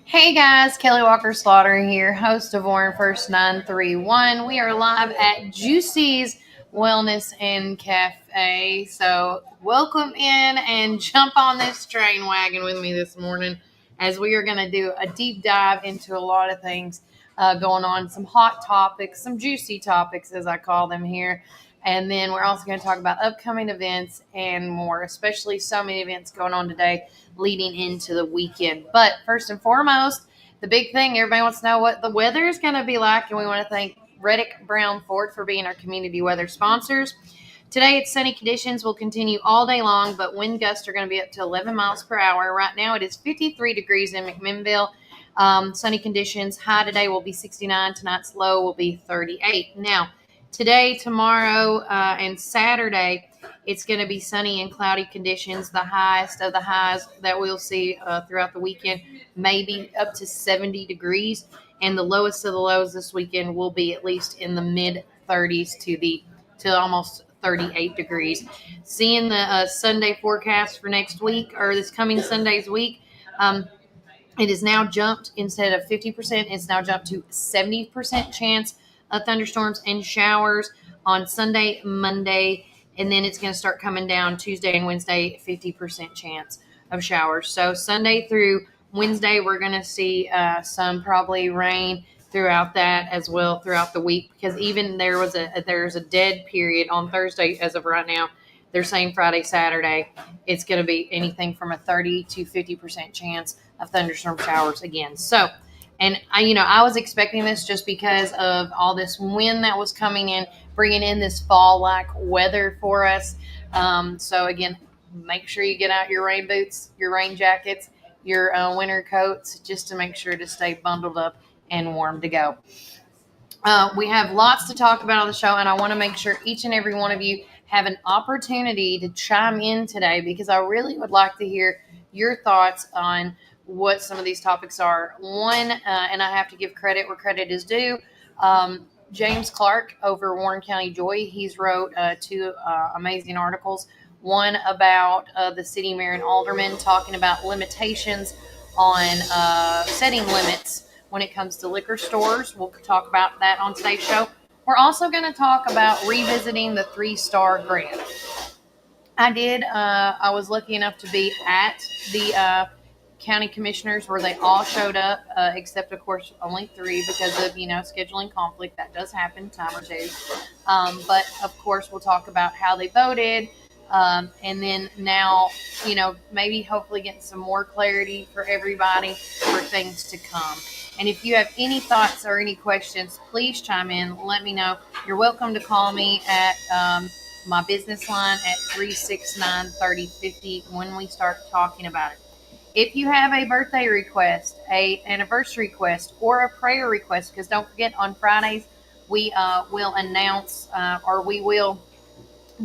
Hey guys, Kelly Walker Slaughter here, host of Warren First 931. We are live at Juicy's Wellness and Cafe. So, welcome in and jump on this train wagon with me this morning as we are going to do a deep dive into a lot of things going on, some hot topics, some juicy topics as I call them here. And then we're also going to talk about upcoming events and more, especially so many events going on today leading into the weekend. But first and foremost, the big thing, everybody wants to know what the weather is going to be like. And we want to thank Reddick Brown Ford for being our community weather sponsors. Today, it's sunny conditions will continue all day long, but wind gusts are going to be up to 11 miles per hour. Right now, it is 53 degrees in McMinnville. Sunny conditions. High today will be 69. Tonight's low will be 38. Now, today, tomorrow, and Saturday, it's going to be sunny and cloudy conditions. The highest of the highs that we'll see throughout the weekend may be up to 70 degrees. And the lowest of the lows this weekend will be at least in the mid 30s to almost 38 degrees. Seeing the Sunday forecast for next week, or this coming Sunday's week, it is now jumped, instead of 50%, it's now jumped to 70% chance of thunderstorms and showers on Sunday, Monday, and then it's going to start coming down Tuesday and Wednesday, 50% chance of showers. So Sunday through Wednesday, we're going to see some probably rain throughout that as well throughout the week, because even there's a dead period on Thursday as of right now. They're saying Friday, Saturday, it's going to be anything from a 30 to 50% chance of thunderstorm showers again. So, and I was expecting this just because of all this wind that was coming in, bringing in this fall-like weather for us. So again, make sure you get out your rain boots, your rain jackets, your winter coats, just to make sure to stay bundled up and warm to go. We have lots to talk about on the show, and I want to make sure each and every one of you have an opportunity to chime in today, because I really would like to hear your thoughts on what some of these topics are. One, and I have to give credit where credit is due, James Clark over Warren County Joy, he's wrote two amazing articles. One about the city mayor and aldermen talking about limitations on setting limits when it comes to liquor stores. We'll talk about that on today's show. We're also going to talk about revisiting the 3-star grant. I was lucky enough to be at the county commissioners where they all showed up, except of course only 3 because of scheduling conflict. That does happen, time or two. But of course we'll talk about how they voted, and then now maybe hopefully getting some more clarity for everybody for things to come. And if you have any thoughts or any questions, please chime in. Let me know. You're welcome to call me at my business line at 369-3050 when we start talking about it. If you have a birthday request, a anniversary request, or a prayer request, because don't forget on Fridays we will announce or we will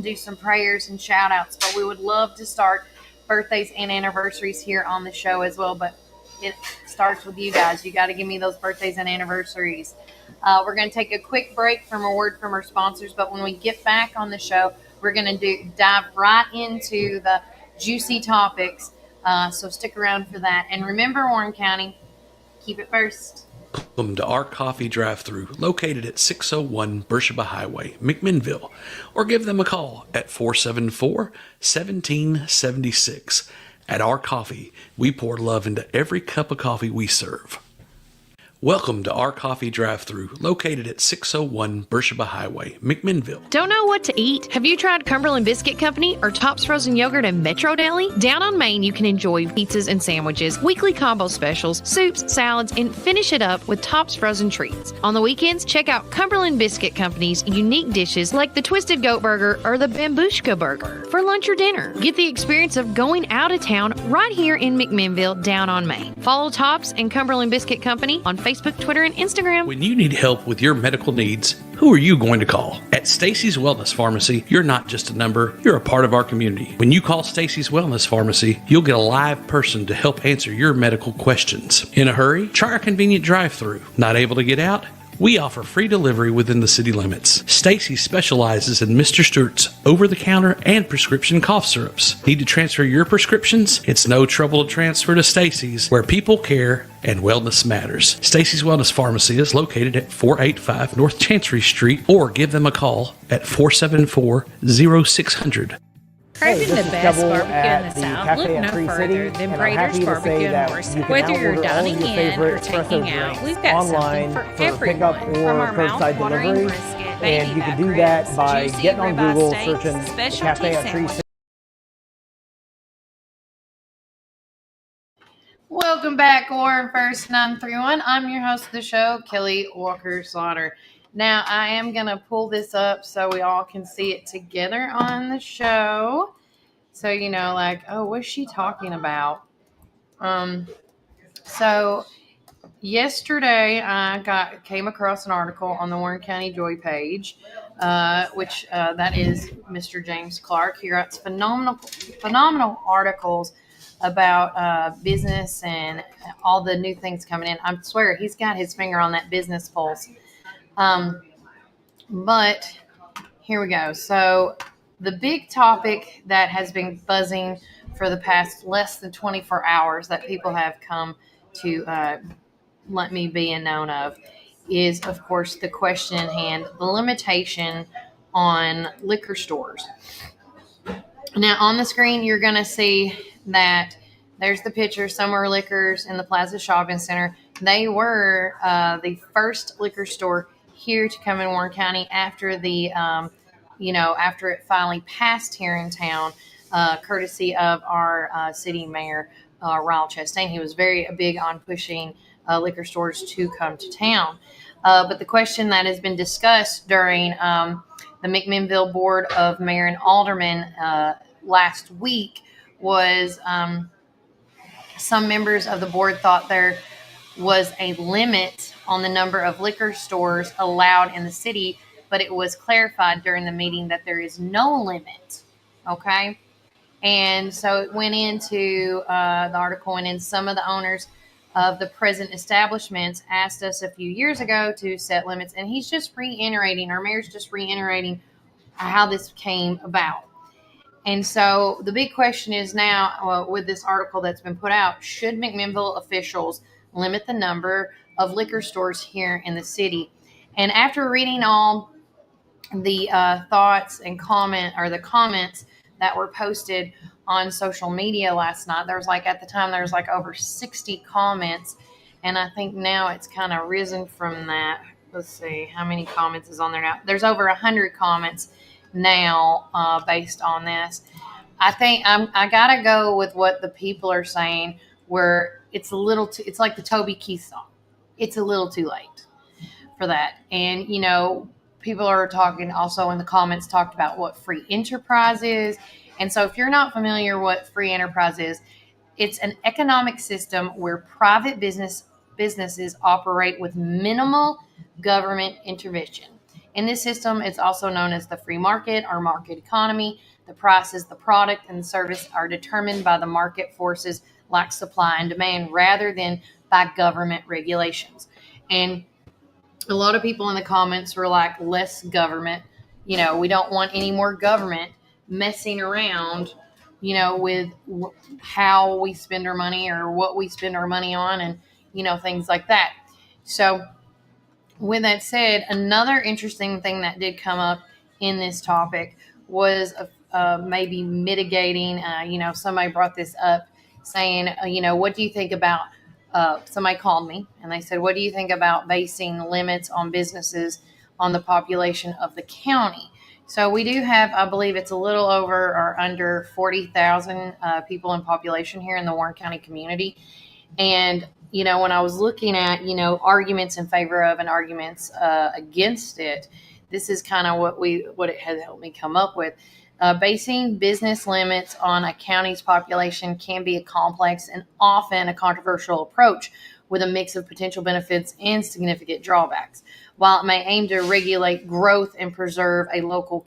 do some prayers and shout outs, but we would love to start birthdays and anniversaries here on the show as well. But it starts with you guys. You got to give me those birthdays and anniversaries. We're going to take a quick break from a word from our sponsors, but when we get back on the show, we're going to dive right into the juicy topics. So stick around for that. And remember, Warren County, keep it first. Welcome to our coffee drive-thru located at 601 Beersheba Highway, McMinnville, or give them a call at 474-1776. At Our Coffee, we pour love into every cup of coffee we serve. Welcome to our coffee drive-thru located at 601 Beersheba Highway, McMinnville. Don't know what to eat? Have you tried Cumberland Biscuit Company or Tops Frozen Yogurt and Metro Deli? Down on Main, you can enjoy pizzas and sandwiches, weekly combo specials, soups, salads, and finish it up with Tops Frozen Treats. On the weekends, check out Cumberland Biscuit Company's unique dishes like the Twisted Goat Burger or the Bambushka Burger. For lunch or dinner, get the experience of going out of town right here in McMinnville, down on Main. Follow Tops and Cumberland Biscuit Company on Facebook, Twitter, and Instagram. When you need help with your medical needs, who are you going to call? At Stacy's Wellness Pharmacy, you're not just a number, you're a part of our community. When you call Stacy's Wellness Pharmacy, you'll get a live person to help answer your medical questions. In a hurry? Try our convenient drive-thru. Not able to get out? We offer free delivery within the city limits. Stacy specializes in Mr. Stewart's over-the-counter and prescription cough syrups. Need to transfer your prescriptions? It's no trouble to transfer to Stacy's, where people care and wellness matters. Stacy's Wellness Pharmacy is located at 485 North Chancery Street, or give them a call at 474-0600. Craving the best barbecue in the South? Look no further than Brader's Barbecue and More. Whether you're dining in or taking out, we've got something for everyone. From our mouth-watering brisket, and you can do that by getting on Google, searching Cafe at Tree City. Welcome back, Warren First 931. I'm your host of the show, Kelly Walker Slaughter. Now, I am going to pull this up so we all can see it together on the show. So, you know, like, oh, what's she talking about? So, yesterday I came across an article on the Warren County Joy page, which that is Mr. James Clark. He writes phenomenal articles about business and all the new things coming in. I swear, he's got his finger on that business pulse. But here we go. So the big topic that has been buzzing for the past less than 24 hours that people have come to let me be in known of is, of course, the question in hand, the limitation on liquor stores. Now, on the screen, you're going to see that there's the picture, Summer Liquors in the Plaza Shopping Center. They were the first liquor store here to come in Warren County after the, after it finally passed here in town, courtesy of our city mayor, Ryle Chastain. He was very big on pushing liquor stores to come to town. But the question that has been discussed during the McMinnville Board of Mayor and Aldermen last week was some members of the board thought there was a limit on the number of liquor stores allowed in the city, but it was clarified during the meeting that there is no limit. Okay. And so it went into the article, and some of the owners of the present establishments asked us a few years ago to set limits. And he's just reiterating, our mayor's just reiterating how this came about. And so the big question is now, with this article that's been put out, should McMinnville officials limit the number of liquor stores here in the city? And after reading all the thoughts and the comments that were posted on social media last night, at the time there was over 60 comments, and I think now it's kind of risen from that. Let's see how many comments is on there now. There's over 100 comments now based on this. I think I gotta go with what the people are saying, where it's it's like the Toby Keith song. It's a little too late for that. And people are talking also in the comments, talked about what free enterprise is. And so if you're not familiar what free enterprise is, it's an economic system where private businesses operate with minimal government intervention. In this system, it's also known as the free market or market economy. The prices, the product, and the service are determined by the market forces like supply and demand rather than by government regulations. And a lot of people in the comments were like, less government. We don't want any more government messing around, with how we spend our money or what we spend our money on and, things like that. So with that said, another interesting thing that did come up in this topic was maybe mitigating, somebody brought this up saying, what do you think about, somebody called me and they said, what do you think about basing limits on businesses on the population of the county? So we do have, I believe it's a little over or under 40,000 people in population here in the Warren County community. And, when I was looking at, arguments in favor of and arguments against it, this is kind of what it has helped me come up with. Basing business limits on a county's population can be a complex and often a controversial approach with a mix of potential benefits and significant drawbacks. While it may aim to regulate growth and preserve a local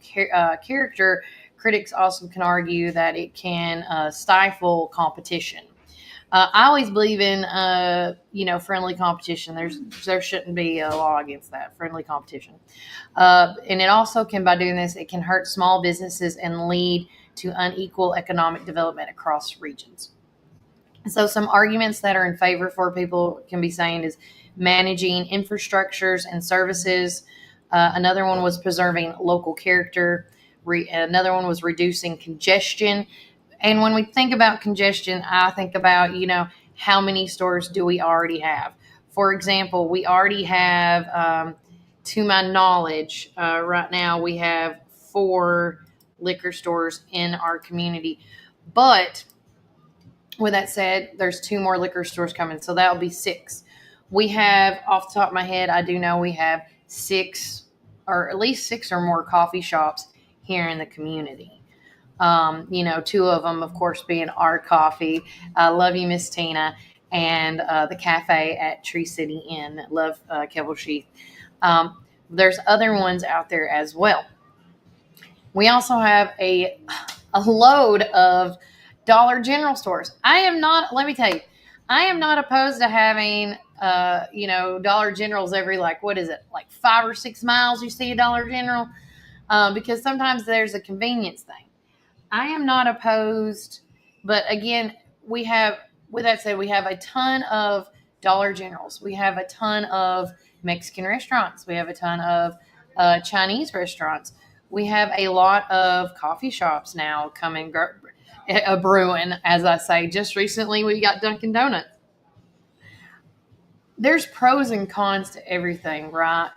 character, critics also can argue that it can stifle competition. I always believe in, friendly competition. There shouldn't be a law against that, friendly competition. And it also can, by doing this, it can hurt small businesses and lead to unequal economic development across regions. So some arguments that are in favor for people can be saying is managing infrastructures and services. Another one was preserving local character. Another one was reducing congestion. And when we think about congestion, I think about, how many stores do we already have? For example, we already have, to my knowledge, right now we have 4 liquor stores in our community. But with that said, there's 2 more liquor stores coming, so that'll be 6. We have, off the top of my head, I do know we have 6, or at least 6 or more coffee shops here in the community. 2 of them, of course, being our coffee. Love you, Miss Tina, and the cafe at Tree City Inn. Love Keble Sheath. There's other ones out there as well. We also have a load of Dollar General stores. Let me tell you, I am not opposed to having, Dollar Generals every, like 5 or 6 miles you see a Dollar General, because sometimes there's a convenience thing. I am not opposed, but again, with that said, we have a ton of Dollar Generals. We have a ton of Mexican restaurants. We have a ton of Chinese restaurants. We have a lot of coffee shops now coming, brewing, as I say. Just recently, we got Dunkin' Donuts. There's pros and cons to everything, right?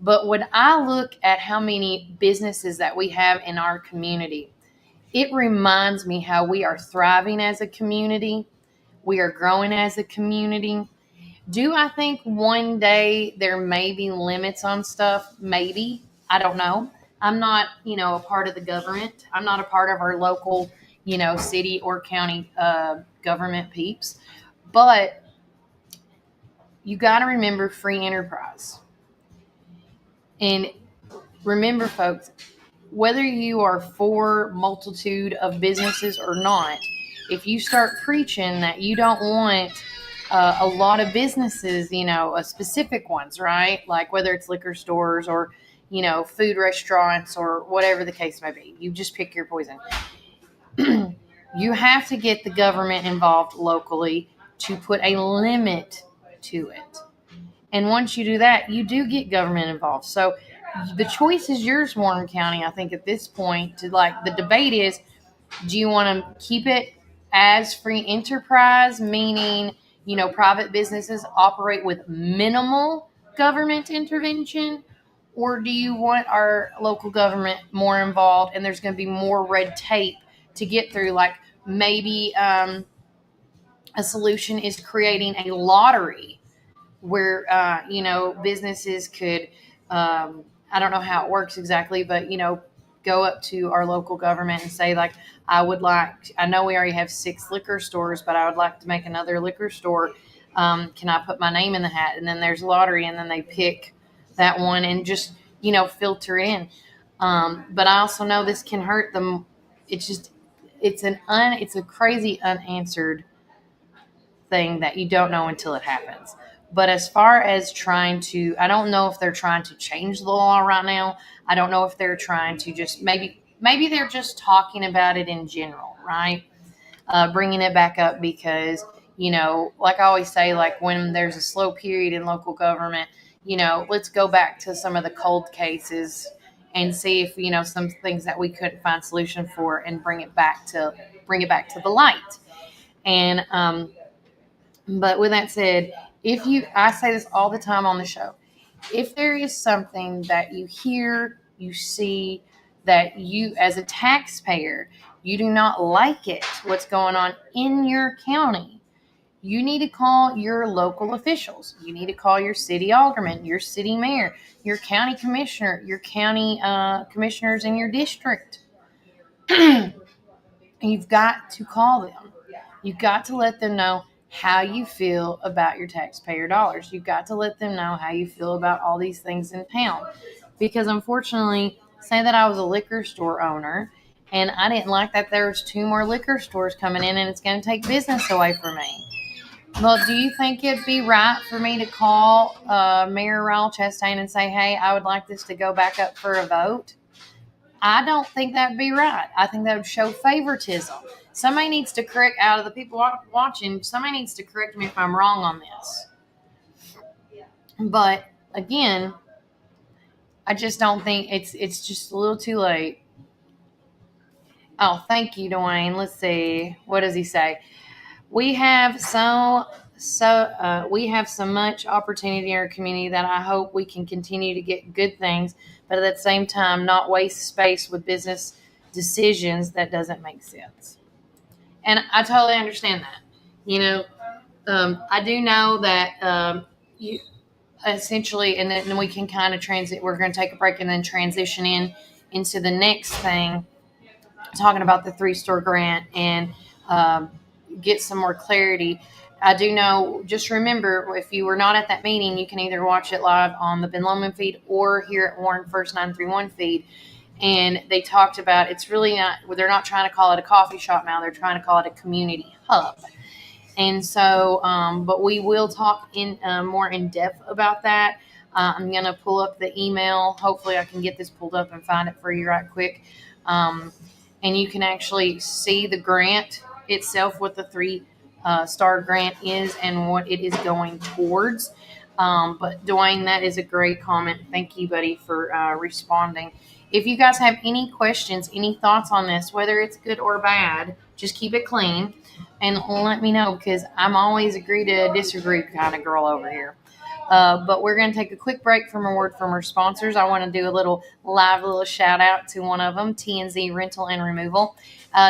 But when I look at how many businesses that we have in our community, it reminds me how we are thriving as a community. We are growing as a community. Do I think one day there may be limits on stuff? Maybe. I don't know. I'm not, a part of the government. I'm not a part of our local, city or county government peeps. But you got to remember free enterprise. And remember, folks, whether you are for multitude of businesses or not, if you start preaching that you don't want a lot of businesses, specific ones, right? Like whether it's liquor stores or, food restaurants or whatever the case may be, you just pick your poison. You have to get the government involved locally to put a limit to it. And once you do that, you do get government involved. So the choice is yours, Warren County. I think at this point, the debate is, do you want to keep it as free enterprise, meaning, private businesses operate with minimal government intervention? Or do you want our local government more involved and there's going to be more red tape to get through? Like maybe a solution is creating a lottery where, businesses could, I don't know how it works exactly, but, go up to our local government and say, I know we already have 6 liquor stores, but I would like to make another liquor store. Can I put my name in the hat? And then there's a lottery, and then they pick that one and just, filter it in. But I also know this can hurt them. It's a crazy unanswered thing that you don't know until it happens. But as far as I don't know if they're trying to change the law right now. I don't know if they're trying to just maybe they're just talking about it in general, right? Bringing it back up because, like I always say, like when there's a slow period in local government, let's go back to some of the cold cases and see if, some things that we couldn't find solution for and bring it back to the light. And, but with that said, I say this all the time on the show, if there is something that you hear, you see, that you, as a taxpayer, you do not like what's going on in your county, you need to call your local officials. You need to call your city alderman, your city mayor, your county commissioner, your county commissioners in your district. You've got to call them. You've got to let them know how you feel about your taxpayer dollars. You've got to let them know how you feel about all these things in town. Because unfortunately, say that I was a liquor store owner and I didn't like that there was 2 more liquor stores coming in and it's going to take business away from me. Well, do you think it'd be right for me to call Mayor Raul Chastain and say, hey, I would like this to go back up for a vote? I don't think that'd be right. I think that would show favoritism. Somebody needs to correct, out of the people watching, somebody needs to correct me if I'm wrong on this. But again, I just don't think it's just a little too late. Oh, thank you, Dwayne. Let's see. What does he say? We have so much opportunity in our community that I hope we can continue to get good things, but at the same time not waste space with business decisions that doesn't make sense. And I totally understand that. You know, I do know that you essentially, and then we can kind of transit. We're going to take a break and then transition into the next thing, talking about the 3-store grant and get some more clarity. I do know, just remember, if you were not at that meeting, you can either watch it live on the Ben Lomond feed or here at Warren First 931 feed. And they talked about, it's really not, they're not trying to call it a coffee shop now, they're trying to call it a community hub. And so, but we will talk in more in depth about that. I'm going to pull up the email. Hopefully I can get this pulled up and find it for you right quick. And you can actually see the grant itself, what the 3-star grant is and what it is going towards. But Dwayne, that is a great comment. Thank you, buddy, for responding. If you guys have any questions, any thoughts on this, whether it's good or bad, just keep it clean and let me know, because I'm always agree to disagree kind of girl over here. But we're going to take a quick break from a word from our sponsors. I want to do a little shout out to one of them, TNZ Rental and Removal.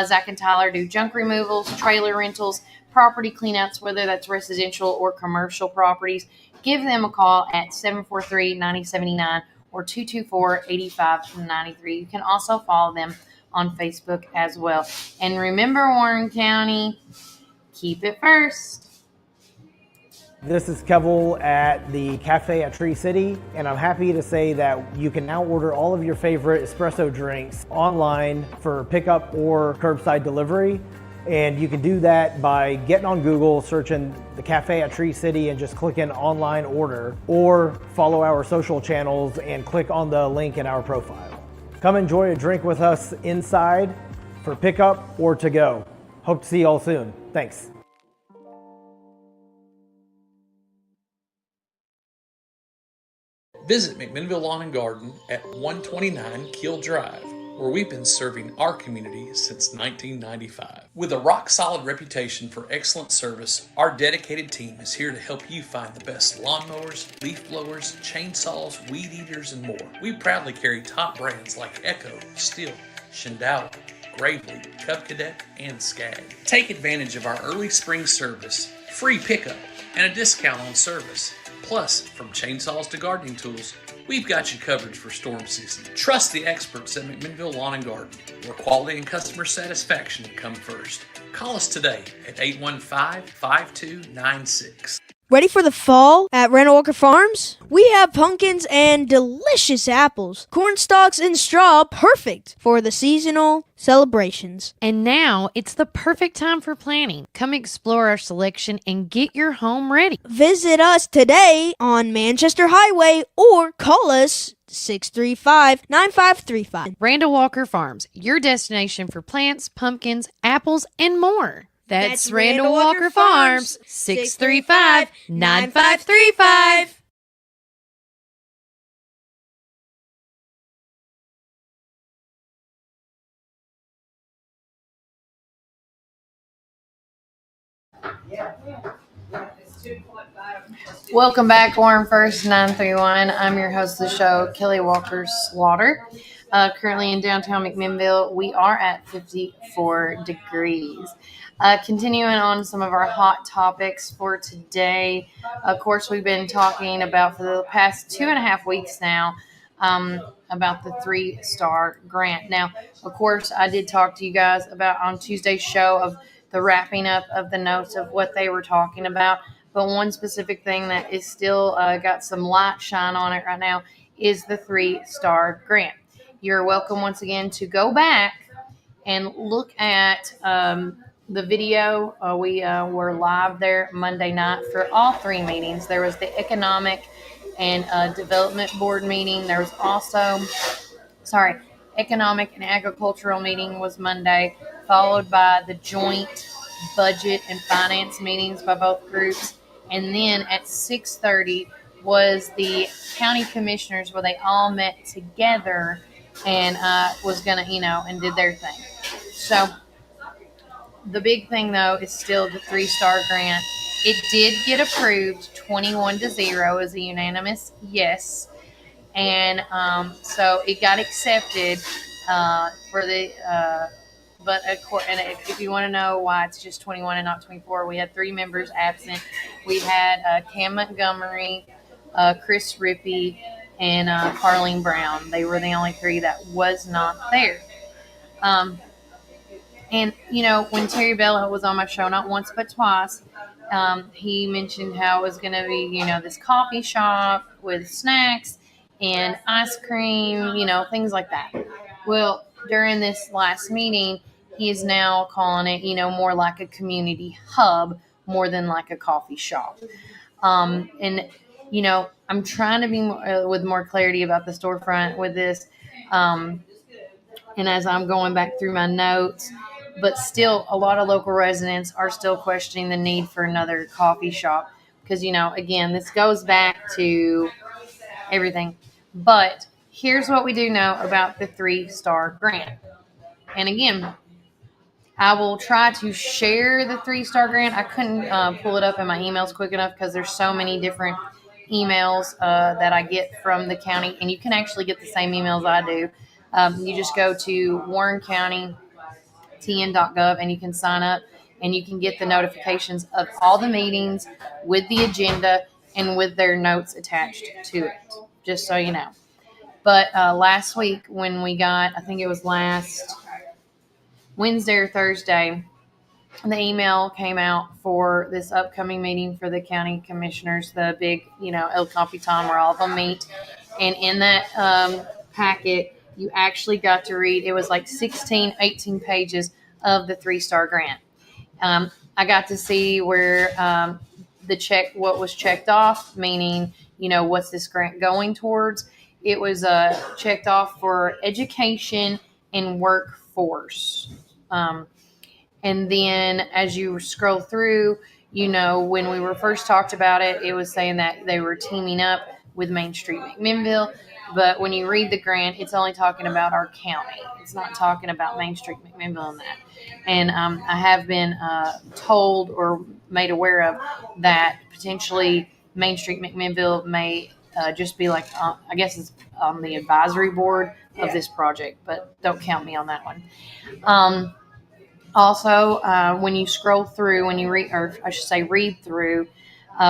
Zach and Tyler do junk removals, trailer rentals, property cleanouts, whether that's residential or commercial properties. Give them a call at 743-9079 or 224-8593. You can also follow them on Facebook as well. And remember, Warren County, keep it first. This is Kevel at the Cafe at Tree City, and I'm happy to say that you can now order all of your favorite espresso drinks online for pickup or curbside delivery. And you can do that by getting on Google, searching the Cafe at Tree City and just clicking online order, or follow our social channels and click on the link in our profile. Come enjoy a drink with us inside for pickup or to go. Hope to see you all soon. Thanks. Visit McMinnville Lawn and Garden at 129 Keel Drive, where we've been serving our community since 1995. With a rock-solid reputation for excellent service, our dedicated team is here to help you find the best lawnmowers, leaf blowers, chainsaws, weed eaters, and more. We proudly carry top brands like Echo, Stihl, Shindao, Gravely, Cub Cadet, and Skag. Take advantage of our early spring service, free pickup, and a discount on service. Plus, from chainsaws to gardening tools, we've got you covered for storm season. Trust the experts at McMinnville Lawn and Garden, where quality and customer satisfaction come first. Call us today at 815-5296. Ready for the fall at Randall Walker Farms? We have pumpkins and delicious apples, corn stalks and straw, perfect for the seasonal celebrations. And now it's the perfect time for planting. Come explore our selection and get your home ready. Visit us today on Manchester Highway or call us 635-9535. Randall Walker Farms, your destination for plants, pumpkins, apples, and more. That's Randall Walker Farms, 635-9535. Welcome back, Warren First 931. I'm your host of the show, Kelly Walker Slaughter. Currently in downtown McMinnville, we are at 54 degrees. Continuing on some of our hot topics for today. Of course, we've been talking about for the past 2.5 weeks now about the 3-star grant. Now, of course, I did talk to you guys about on Tuesday's show of the wrapping up of the notes of what they were talking about. But one specific thing that is still got some light shine on it right now is the 3-star grant. You're welcome once again to go back and look at the video. We were live there Monday night for all three meetings. There was the Economic and Development Board meeting. There was also, Economic and Agricultural meeting was Monday, followed by the joint budget and finance meetings by both groups. And then at 6:30 was the county commissioners where they all met together and was going to, and did their thing. So the big thing, though, is still the 3-star grant. It did get approved 21-0 as a unanimous yes. And so it got accepted for the but and if you want to know why it's just 21 and not 24, we had 3 members absent. We had Cam Montgomery, Chris Rippey, and Carlene Brown. They were the only 3 that was not there. And, when Terry Bella was on my show, not once but twice, he mentioned how it was going to be, this coffee shop with snacks and ice cream, things like that. Well, during this last meeting, he is now calling it, more like a community hub more than like a coffee shop. And, I'm trying to be with more clarity about the storefront with this. And as I'm going back through my notes, but still a lot of local residents are still questioning the need for another coffee shop because, again, this goes back to everything. But here's what we do know about the 3-star grant. And again, I will try to share the 3-star grant. I couldn't pull it up in my emails quick enough because there's so many different emails that I get from the county, and you can actually get the same emails I do. You just go to Warren County TN.gov and you can sign up and you can get the notifications of all the meetings with the agenda and with their notes attached to it, just so you know. But last week when we got, I think it was last Wednesday or Thursday, the email came out for this upcoming meeting for the county commissioners, the big, El Capitan where all of them meet. And in that packet, you actually got to read, it was like 18 pages of the 3-star grant. I got to see where what was checked off, meaning, what's this grant going towards? It was checked off for education and workforce. And then as you scroll through, when we were first talked about it, it was saying that they were teaming up with Main Street McMinnville. But when you read the grant, it's only talking about our county. It's not talking about Main Street McMinnville and that. And I have been told or made aware of that potentially Main Street McMinnville may just be like, I guess it's on the advisory board of this project, but don't count me on that one. Also, when you scroll through, when you read, or I should say read through,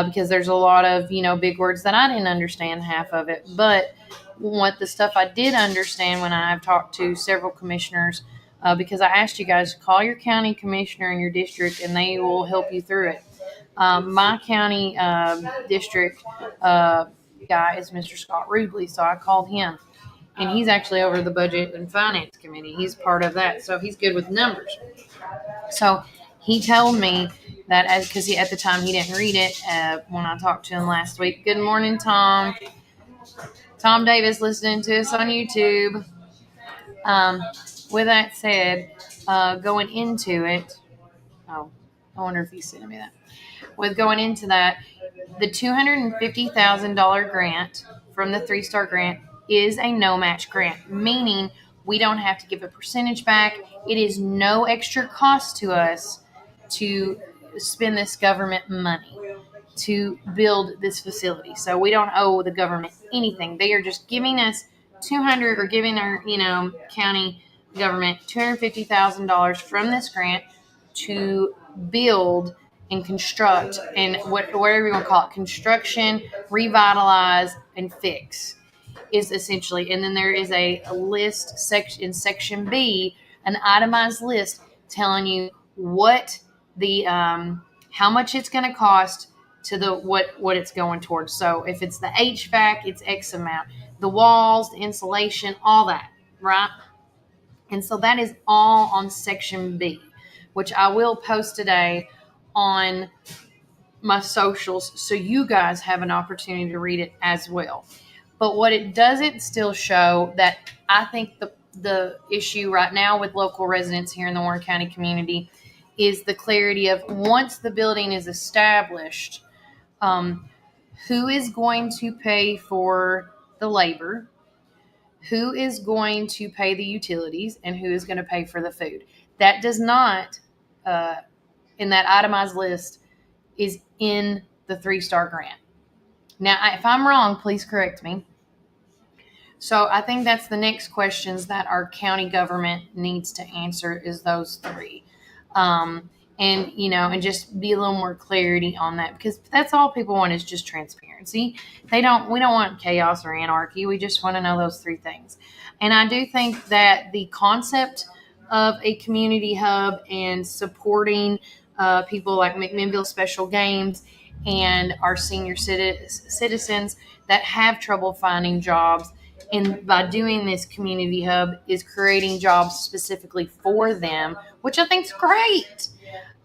because there's a lot of, big words that I didn't understand half of it. But what the stuff I did understand when I've talked to several commissioners, because I asked you guys to call your county commissioner in your district and they will help you through it. My county district guy is Mr. Scott Rubley, so I called him. And he's actually over the Budget and Finance Committee. He's part of that, so he's good with numbers. So he told me that because at the time he didn't read it when I talked to him last week. Good morning, Tom. Tom Davis listening to us on YouTube. With that said, going into it, I wonder if he's sending me that. With going into that, the $250,000 grant from the 3-star grant is a no-match grant, meaning we don't have to give a percentage back. It is no extra cost to us to spend this government money to build this facility. So we don't owe the government anything. They are just giving us or giving our, county government $250,000 from this grant to build and construct and whatever you want to call it, construction, revitalize, and fix is essentially. And then there is a list in section B, an itemized list telling you what the how much it's going to cost to the what it's going towards. So if it's the HVAC, it's X amount. The walls, the insulation, all that, right? And so that is all on section B. which I will post today on my socials so you guys have an opportunity to read it as well. But what it doesn't still show, that I think the issue right now with local residents here in the Warren County community is the clarity of, once the building is established, who is going to pay for the labor, who is going to pay the utilities, and who is going to pay for the food. That does not, in that itemized list, is in the 3-star grant. Now, if I'm wrong, please correct me. So I think that's the next questions that our county government needs to answer, is those 3. And just be a little more clarity on that, because that's all people want, is just transparency. We don't want chaos or anarchy. We just want to know those 3 things. And I do think that the concept of a community hub and supporting people like McMinnville Special Games and our senior citizens that have trouble finding jobs, and by doing this community hub is creating jobs specifically for them, which I think is great.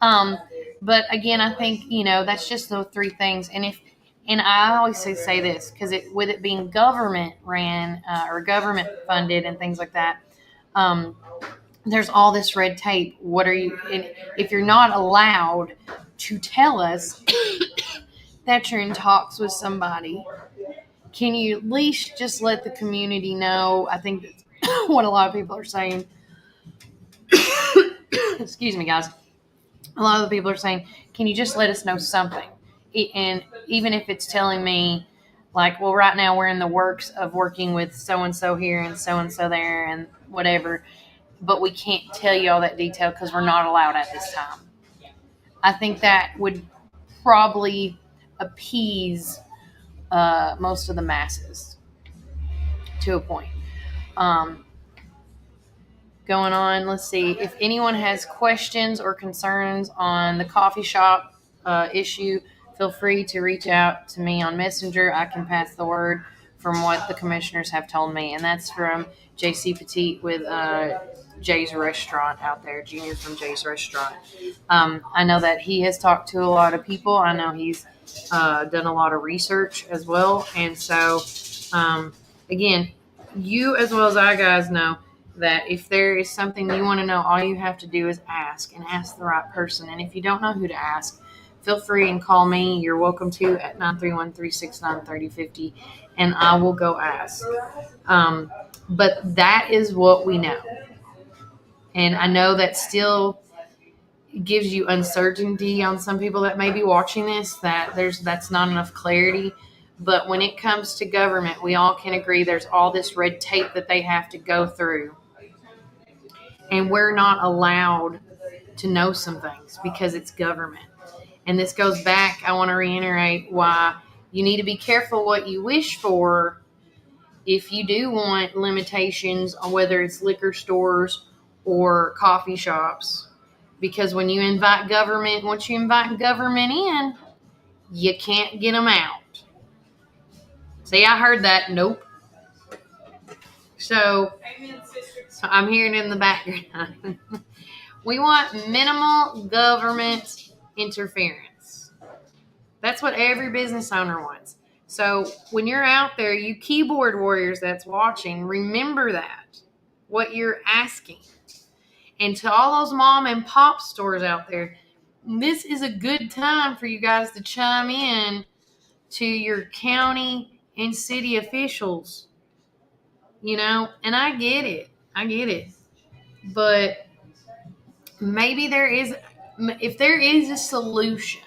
But again, I think, that's just those 3 things. And I always say this, because with it being government ran or government funded and things like that, there's all this red tape. If you're not allowed to tell us that you're in talks with somebody, can you at least just let the community know? I think that's what a lot of people are saying. Excuse me, guys. A lot of the people are saying, can you just let us know something? And even if it's telling me, like, well, right now we're in the works of working with so-and-so here and so-and-so there and whatever, but we can't tell you all that detail because we're not allowed at this time. I think that would probably appease most of the masses to a point. Going on, let's see. If anyone has questions or concerns on the coffee shop issue, feel free to reach out to me on Messenger. I can pass the word from what the commissioners have told me. And that's from JC Petit with Jay's Restaurant out there, Junior from Jay's Restaurant. I know that he has talked to a lot of people. I know he's done a lot of research as well. And so, again, you as well as I guys know that if there is something you want to know, all you have to do is ask, and ask the right person. And if you don't know who to ask, feel free and call me. You're welcome to at 931-369-3050, and I will go ask. But that is what we know. And I know that still gives you uncertainty on some people that may be watching this, that's not enough clarity. But when it comes to government, we all can agree there's all this red tape that they have to go through. And we're not allowed to know some things because it's government. And this goes back, I want to reiterate why you need to be careful what you wish for if you do want limitations on whether it's liquor stores or coffee shops. Because when you invite government, once you invite government in, you can't get them out. See, I heard that. Nope. So I'm hearing in the background. We want minimal government interference. That's what every business owner wants. So when you're out there, you keyboard warriors that's watching, remember that, what you're asking. And to all those mom and pop stores out there, this is a good time for you guys to chime in to your county and city officials. And I get it. But maybe if there is a solution,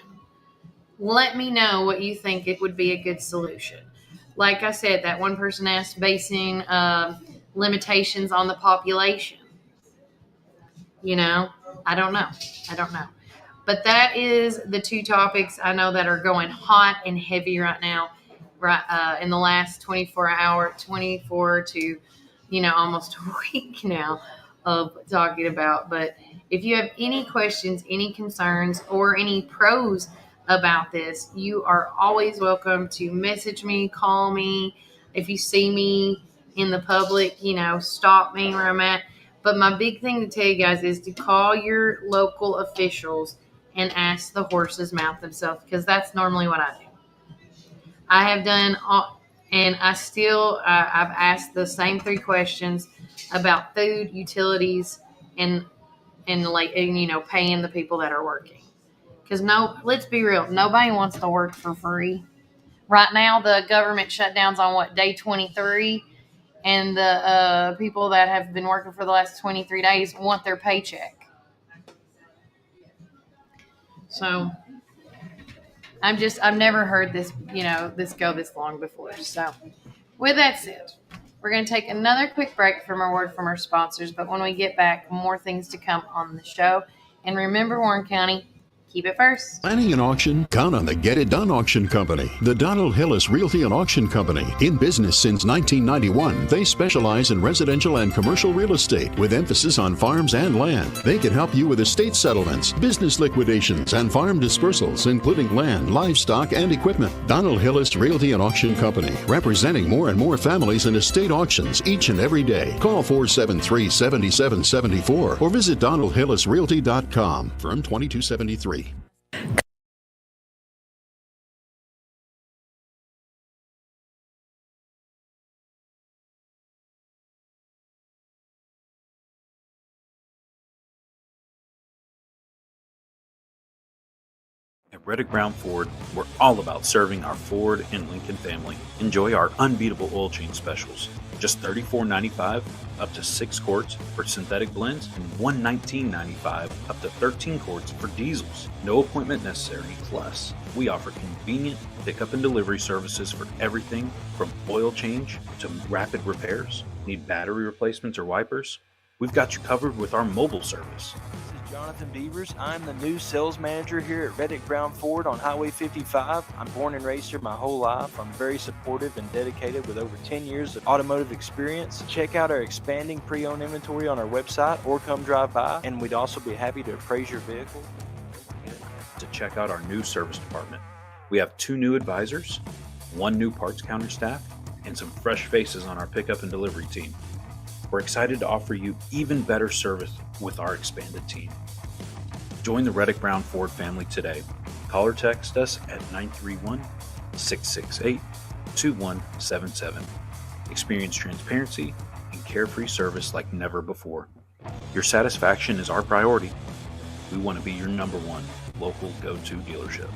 let me know what you think it would be a good solution. Like I said, that one person asked basing limitations on the population. I don't know. But that is the 2 topics I know that are going hot and heavy right now, in the last 24 to, almost a week now of talking about. But if you have any questions, any concerns, or any pros about this, you are always welcome to message me, call me. If you see me in the public, stop me where I'm at. But my big thing to tell you guys is to call your local officials and ask the horse's mouth themselves, because that's normally what I do. I have done all, and I've asked the same 3 questions about food, utilities, and paying the people that are working. Because let's be real, nobody wants to work for free. Right now, the government shutdown's on day 23, and the people that have been working for the last 23 days want their paycheck. So I've never heard this go this long before. So with that said, we're going to take another quick break from a word from our sponsors. But when we get back, more things to come on the show. And remember, Warren County, keep it first. Planning an auction? Count on the Get It Done Auction Company. The Donald Hillis Realty and Auction Company. In business since 1991, they specialize in residential and commercial real estate with emphasis on farms and land. They can help you with estate settlements, business liquidations, and farm dispersals, including land, livestock, and equipment. Donald Hillis Realty and Auction Company, representing more and more families in estate auctions each and every day. Call 473-7774 or visit DonaldHillisRealty.com. Firm 2273. At Reddick Brown Ford, we're all about serving our Ford and Lincoln family. Enjoy our unbeatable oil change specials. Just $34.95 up to 6 quarts for synthetic blends and $119.95 up to 13 quarts for diesels. No appointment necessary. Plus, we offer convenient pickup and delivery services for everything from oil change to rapid repairs. Need battery replacements or wipers? We've got you covered with our mobile service. Jonathan Beavers. I'm the new sales manager here at Reddick Brown Ford on Highway 55. I'm born and raised here my whole life. I'm very supportive and dedicated with over 10 years of automotive experience. Check out our expanding pre-owned inventory on our website or come drive by, and we'd also be happy to appraise your vehicle. To check out our new service department. We have 2 new advisors, 1 new parts counter staff, and some fresh faces on our pickup and delivery team. We're excited to offer you even better service with our expanded team. Join the Reddick Brown Ford family today. Call or text us at 931-668-2177. Experience transparency and carefree service like never before. Your satisfaction is our priority. We want to be your number 1 local go-to dealership.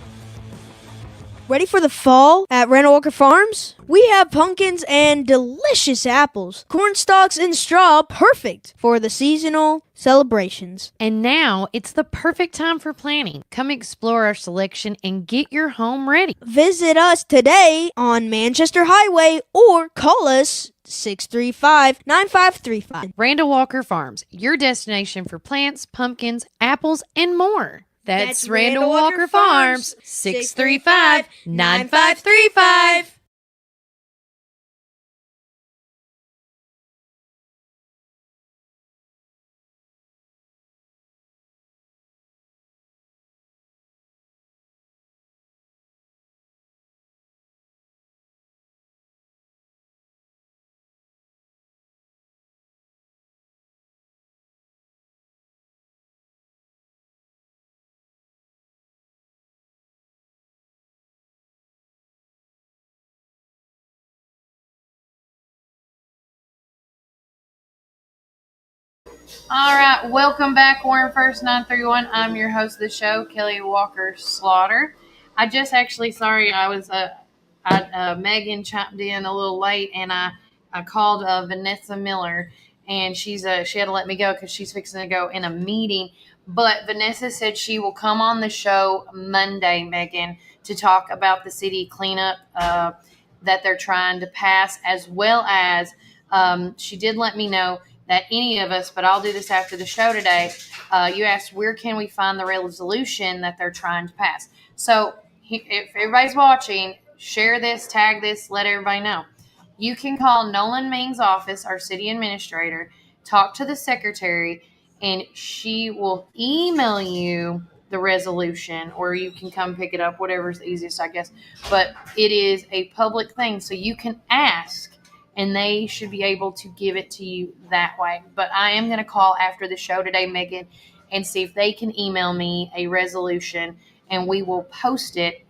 Ready for the fall at Randall Walker Farms? We have pumpkins and delicious apples, corn stalks and straw, perfect for the seasonal celebrations. And now it's the perfect time for planting. Come explore our selection and get your home ready. Visit us today on Manchester Highway or call us 635-9535. Randall Walker Farms, your destination for plants, pumpkins, apples, and more. That's Randall Walker Farms, 635-9535. All right, welcome back, Warren First 931. I'm your host of the show, Kelly Walker Slaughter. I just sorry, I was Megan chimed in a little late, and I called Vanessa Miller, and she had to let me go because she's fixing to go in a meeting. But Vanessa said she will come on the show Monday, Megan, to talk about the city cleanup that they're trying to pass, as well as she did let me know that any of us, but I'll do this after the show today, you asked where can we find the resolution that they're trying to pass. So if everybody's watching, share this, tag this, let everybody know. You can call Nolan Ming's office, our city administrator, talk to the secretary, and she will email you the resolution, or you can come pick it up, whatever's the easiest, I guess. But it is a public thing, so you can ask and they should be able to give it to you that way. But I am going to call after the show today, Megan, and see if they can email me a resolution, and we will post it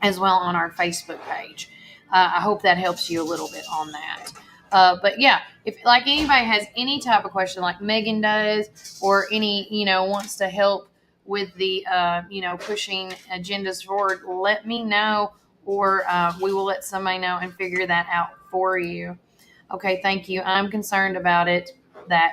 as well on our Facebook page. I hope that helps you a little bit on that. But yeah, if like anybody has any type of question like Megan does, or any, wants to help with the, pushing agendas forward, let me know, or we will let somebody know and figure that out for you. Okay, thank you. I'm concerned about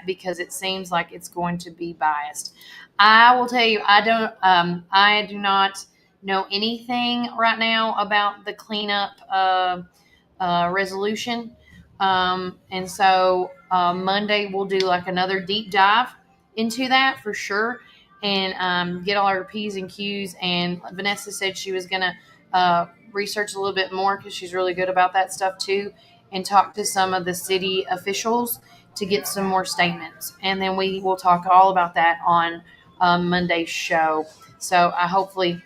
because it seems like it's going to be biased. I will tell you, I do not know anything right now about the cleanup resolution. And so Monday we'll do like another deep dive into that for sure, and get all our P's and Q's. And Vanessa said she was going to research a little bit more, because she's really good about that stuff too, and talk to some of the city officials to get some more statements. And then we will talk all about that on Monday's show. So hopefully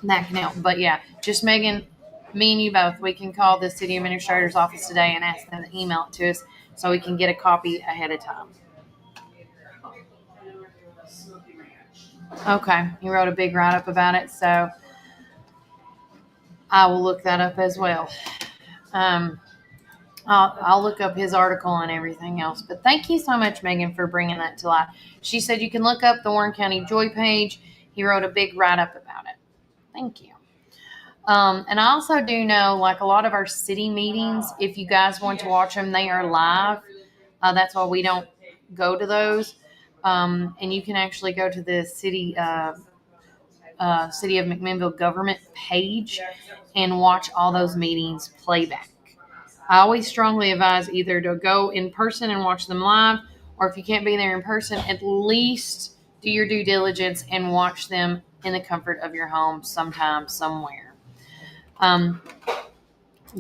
that can help. But yeah, just Megan, me and you both, we can call the city administrator's office today and ask them to email it to us so we can get a copy ahead of time. Okay, he wrote a big write-up about it, so I will look that up as well. I'll look up his article and everything else. But thank you so much, Megan, for bringing that to light. She said you can look up the Warren County Joy page. He wrote a big write-up about it. Thank you. And I also do know, like, a lot of our city meetings, if you guys want to watch them, they are live. That's why we don't go to those. And you can actually go to the City of McMinnville government page and watch all those meetings playback. I always strongly advise either to go in person and watch them live, or if you can't be there in person, at least do your due diligence and watch them in the comfort of your home sometime, somewhere.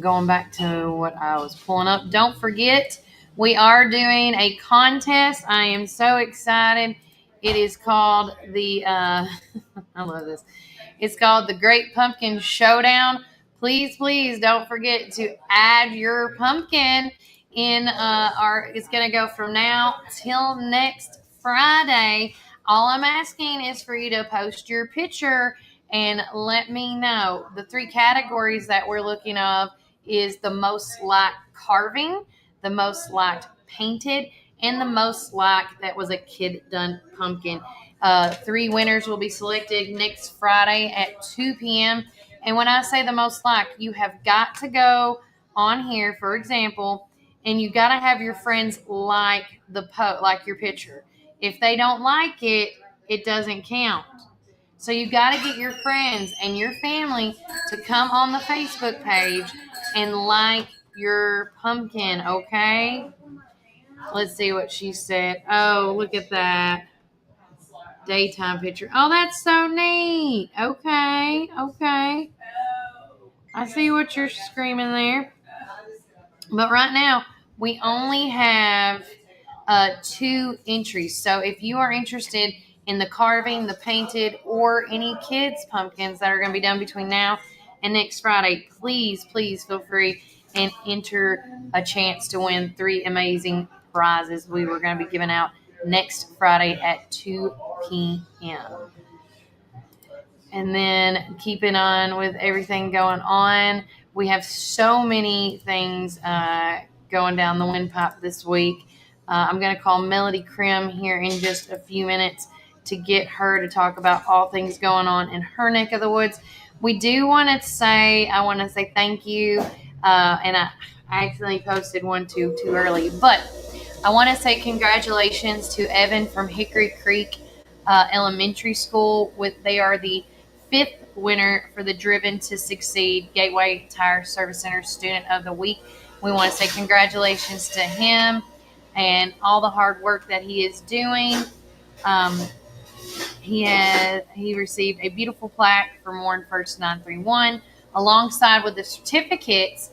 Going back to what I was pulling up, don't forget, we are doing a contest. I am so excited. It is called I love this. It's called the Great Pumpkin Showdown. Please don't forget to add your pumpkin in it's going to go from now till next Friday. All I'm asking is for you to post your picture and let me know. The 3 categories that we're looking of is the most liked carving, the most liked painted, and the most liked that was a kid done pumpkin. 3 winners will be selected next Friday at 2 p.m. And when I say the most liked, you have got to go on here, for example, and you got to have your friends like like your picture. If they don't like it, it doesn't count. So you got to get your friends and your family to come on the Facebook page and like your pumpkin, okay? Let's see what she said. Oh, look at that. Daytime picture. Oh, that's so neat. Okay. I see what you're screaming there. But right now, we only have 2 entries. So if you are interested in the carving, the painted, or any kids' pumpkins that are going to be done between now and next Friday, please feel free and enter a chance to win 3 amazing prizes we were going to be giving out next Friday at 2 p.m. And then keeping on with everything going on, we have so many things going down the windpipe this week. I'm going to call Melody Krim here in just a few minutes to get her to talk about all things going on in her neck of the woods. We do want to say, thank you. And I accidentally posted one too early, but I want to say congratulations to Evan from Hickory Creek Elementary School. They are the 5th winner for the Driven to Succeed Gateway Tire Service Center Student of the Week. We want to say congratulations to him and all the hard work that he is doing. He received a beautiful plaque from Warren First 931, alongside with the certificates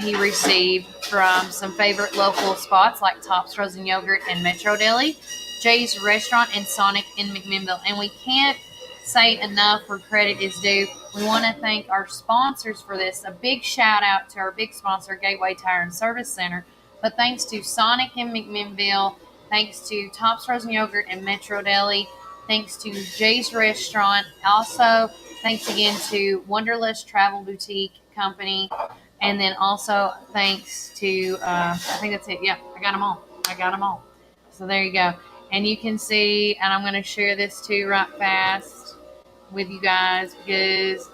he received from some favorite local spots like Tops Frozen Yogurt and Metro Deli, Jay's Restaurant, and Sonic in McMinnville. And we can't say enough where credit is due. We want to thank our sponsors for this. A big shout out to our big sponsor, Gateway Tire and Service Center. But thanks to Sonic in McMinnville, thanks to Tops Frozen Yogurt and Metro Deli, thanks to Jay's Restaurant. Also, thanks again to Wonderlust Travel Boutique Company. And then also thanks to, I think that's it. Yeah, I got them all. So there you go. And you can see, and I'm going to share this too right fast with you guys because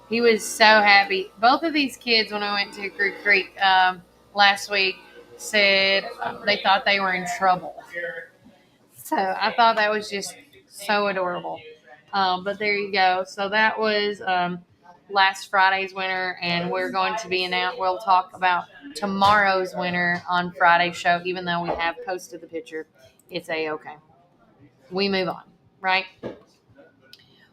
he was so happy. Both of these kids, when I went to Creek last week, said they thought they were in trouble. So I thought that was just so adorable. But there you go. So that was last Friday's winner, and we're going to be we'll talk about tomorrow's winner on Friday's show, even though we have posted the picture. It's A-okay. We move on, right?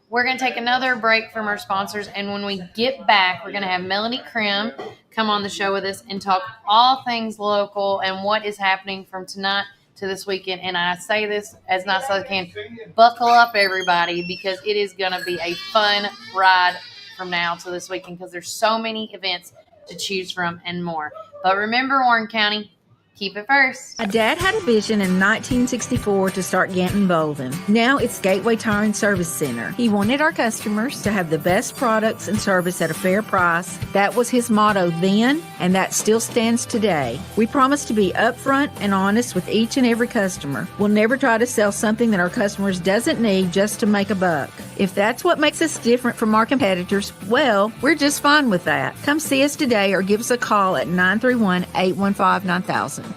We're going to take another break from our sponsors, and when we get back, we're going to have Melanie Krim come on the show with us and talk all things local and what is happening from tonight to this weekend. And I say this as nice as I can. Buckle up, everybody, because it is going to be a fun ride from now to this weekend because there's so many events to choose from and more. But remember, Warren County, keep it first. My dad had a vision in 1964 to start Ganton Bolden. Now it's Gateway Tire and Service Center. He wanted our customers to have the best products and service at a fair price. That was his motto then, and that still stands today. We promise to be upfront and honest with each and every customer. We'll never try to sell something that our customers doesn't need just to make a buck. If that's what makes us different from our competitors, well, we're just fine with that. Come see us today or give us a call at 931-815-9000.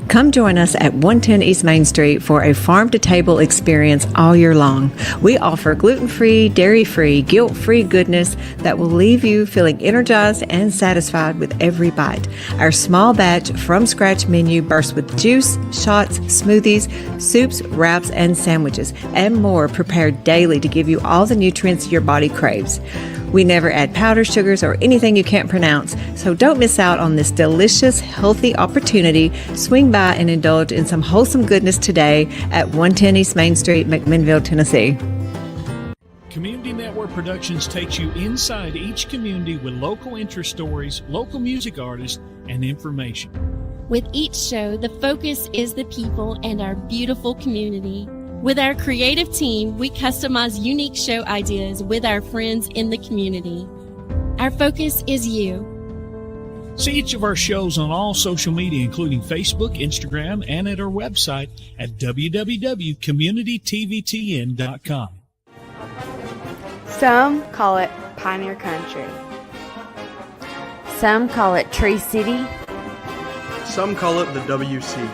Come join us at 110 East Main Street for a farm-to-table experience all year long. We offer gluten-free, dairy-free, guilt-free goodness that will leave you feeling energized and satisfied with every bite. Our small batch from-scratch menu bursts with juice, shots, smoothies, soups, wraps, and sandwiches, and more prepared daily to give you all the nutrients your body craves. We never add powder sugars or anything you can't pronounce, so don't miss out on this delicious, healthy opportunity. Swing by and indulge in some wholesome goodness today at 110 East Main Street, McMinnville, Tennessee. Community Network Productions takes you inside each community with local interest stories, local music artists, and information. With each show, the focus is the people and our beautiful community. With our creative team, we customize unique show ideas with our friends in the community. Our focus is you. See each of our shows on all social media, including Facebook, Instagram, and at our website at www.communitytvtn.com. Some call it Pioneer Country. Some call it Tree City. Some call it the WC.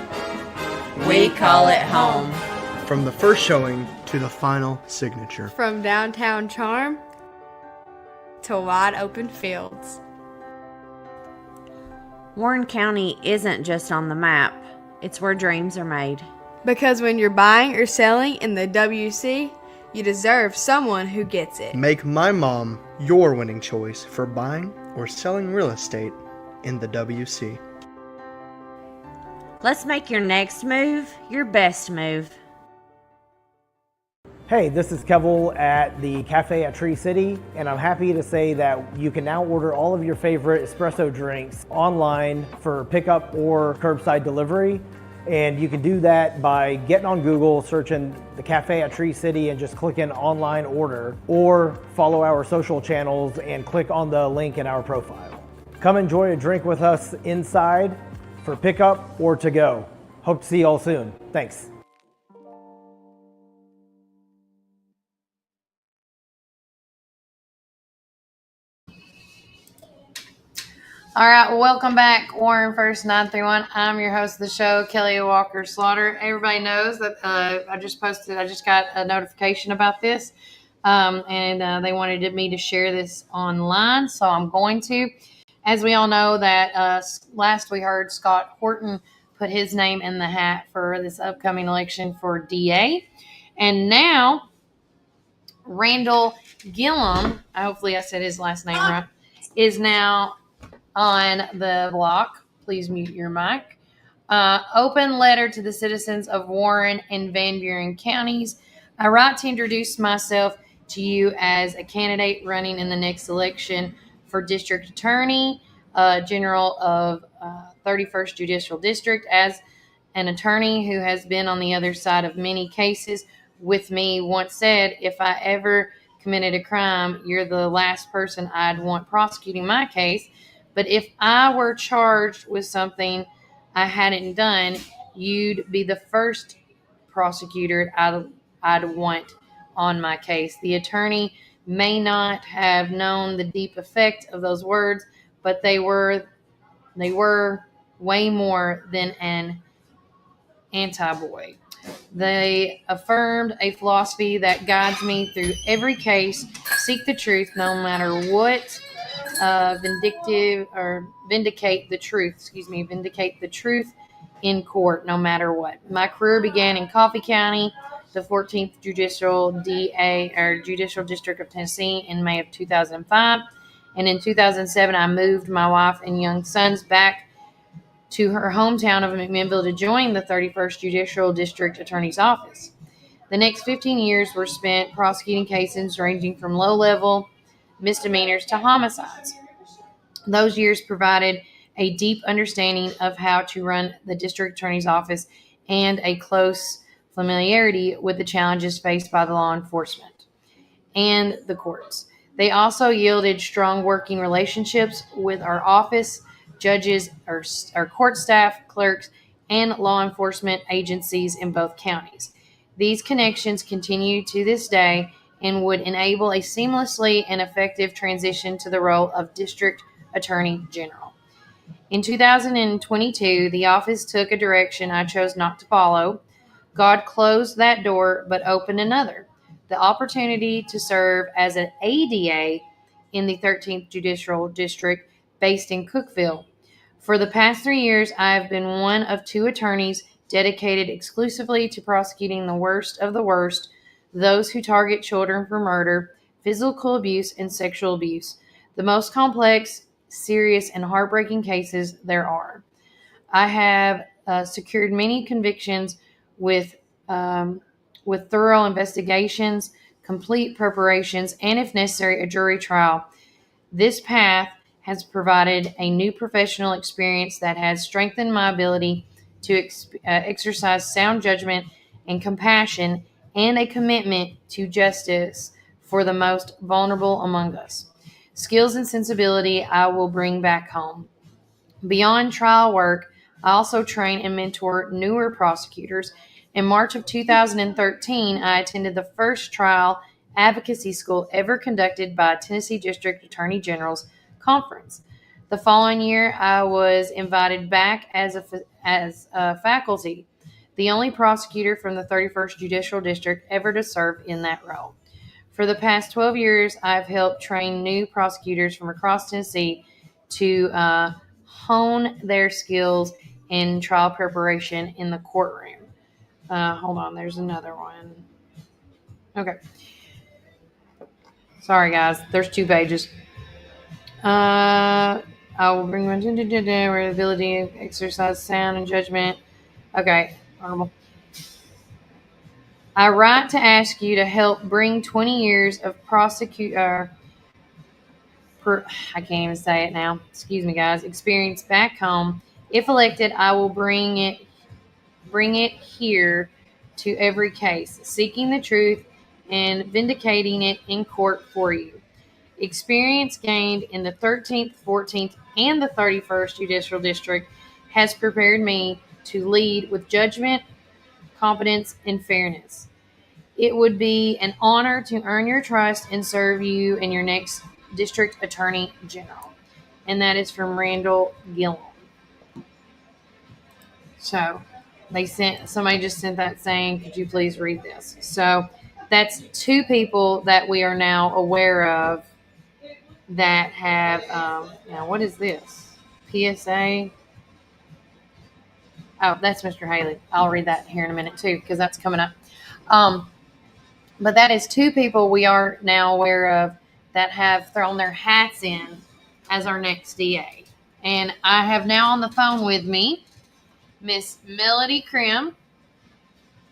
We call it home. From the first showing to the final signature. From downtown charm to wide open fields. Warren County isn't just on the map, it's where dreams are made. Because when you're buying or selling in the WC, you deserve someone who gets it. Make my mom your winning choice for buying or selling real estate in the WC. Let's make your next move your best move. Hey, this is Kevel at the Cafe at Tree City, and I'm happy to say that you can now order all of your favorite espresso drinks online for pickup or curbside delivery. And you can do that by getting on Google, searching the Cafe at Tree City and just clicking online order, or follow our social channels and click on the link in our profile. Come enjoy a drink with us inside for pickup or to go. Hope to see you all soon. Thanks. All right, welcome back, Warren First 931. I'm your host of the show, Kelly Walker Slaughter. Everybody knows that I just got a notification about this, and they wanted me to share this online, so I'm going to. As we all know that last we heard Scott Horton put his name in the hat for this upcoming election for DA, and now Randall Gillum, hopefully I said his last name right, is now on the block. Please mute your mic. Open letter to the citizens of Warren and Van Buren counties I write to introduce myself to you as a candidate running in the next election for District Attorney General of 31st Judicial District. As an attorney who has been on the other side of many cases with me once said, if I ever committed a crime, you're the last person I'd want prosecuting my case. But if I were charged with something I hadn't done, you'd be the first prosecutor I'd want on my case. The attorney may not have known the deep effect of those words, but they were way more than an anti-boy. They affirmed a philosophy that guides me through every case. Seek the truth no matter what. Vindicate the truth. Vindicate the truth in court no matter what. My career began in Coffee County, the 14th Judicial District of Tennessee, in May of 2005. And in 2007, I moved my wife and young sons back to her hometown of McMinnville to join the 31st Judicial District Attorney's Office. The next 15 years were spent prosecuting cases ranging from low-level misdemeanors to homicides. Those years provided a deep understanding of how to run the district attorney's office and a close familiarity with the challenges faced by the law enforcement and the courts. They also yielded strong working relationships with our office, judges, our court staff, clerks, and law enforcement agencies in both counties. These connections continue to this day and would enable a seamlessly and effective transition to the role of District Attorney General. In 2022, the office took a direction I chose not to follow. God closed that door but opened another. The opportunity to serve as an ADA in the 13th Judicial District based in Cookeville. For the past 3 years, I have been one of 2 attorneys dedicated exclusively to prosecuting the worst of the worst, those who target children for murder, physical abuse, and sexual abuse, the most complex, serious, and heartbreaking cases there are. I have secured many convictions with thorough investigations, complete preparations, and if necessary, a jury trial. This path has provided a new professional experience that has strengthened my ability to exercise sound judgment and compassion and a commitment to justice for the most vulnerable among us. Skills and sensibility I will bring back home. Beyond trial work, I also train and mentor newer prosecutors. In March of 2013, I attended the first trial advocacy school ever conducted by Tennessee District Attorney General's Conference. The following year, I was invited back as a faculty, the only prosecutor from the 31st Judicial District ever to serve in that role. For the past 12 years, I've helped train new prosecutors from across Tennessee to hone their skills in trial preparation in the courtroom. Hold on, there's another one. Okay. Sorry, guys. There's 2 pages. I will bring my ability to exercise sound and judgment. Okay. Horrible. I write to ask you to help bring 20 years of I can't even say it now. Excuse me, guys. Experience back home. If elected, I will bring it here to every case, seeking the truth and vindicating it in court for you. Experience gained in the 13th, 14th, and the 31st Judicial District has prepared me to lead with judgment, competence, and fairness. It would be an honor to earn your trust and serve you in your next District Attorney General. And that is from Randall Gillum. So somebody just sent that saying, could you please read this? So that's 2 people that we are now aware of that have, now what is this? PSA? Oh, that's Mr. Haley. I'll read that here in a minute too, because that's coming up. But that is 2 people we are now aware of that have thrown their hats in as our next DA. And I have now on the phone with me Miss Melody Krim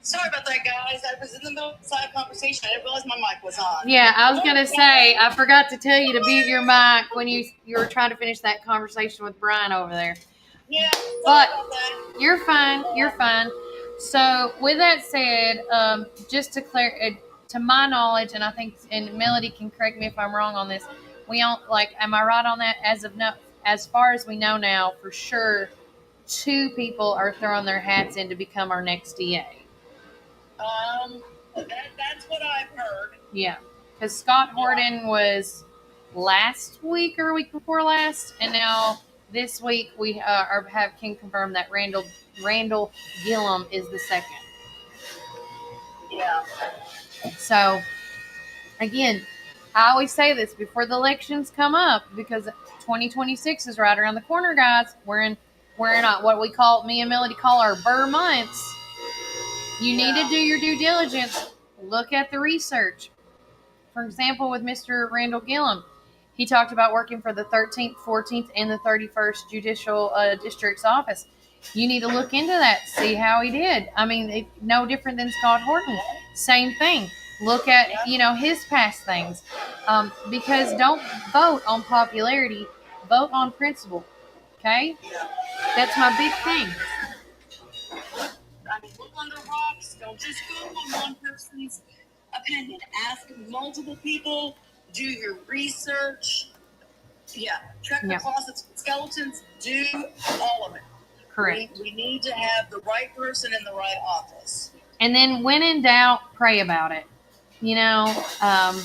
Sorry about that, guys. I was in the middle of a side conversation. I didn't realize my mic was on. Yeah, I was going to say, I forgot to tell you to mute your mic when you were trying to finish that conversation with Brian over there. Yeah, but you're fine. You're fine. So, with that said, just to to my knowledge, and I think, and Melody can correct me if I'm wrong on this. We don't am I right on that? As far as we know now, for sure, 2 people are throwing their hats in to become our next DA. That's what I've heard. Yeah, because Scott Horton was last week or week before last, and now this week we can confirm that Randall Gillum is the second. Yeah. So again, I always say this before the elections come up, because 2026 is right around the corner, guys. We're in what me and Melody call our Burr months. You need to do your due diligence. Look at the research. For example, with Mr. Randall Gillum, he talked about working for the 13th, 14th, and the 31st Judicial District's office. You need to look into that, see how he did. I mean, no different than Scott Horton. Same thing. Look at, his past things. Because don't vote on popularity. Vote on principle. Okay? That's my big thing. I mean, look under rocks. Don't just go on one person's opinion. Ask multiple people. Do your research. Yeah. Check the closets, skeletons. Do all of it. Correct. We need to have the right person in the right office. And then, when in doubt, pray about it. When I'm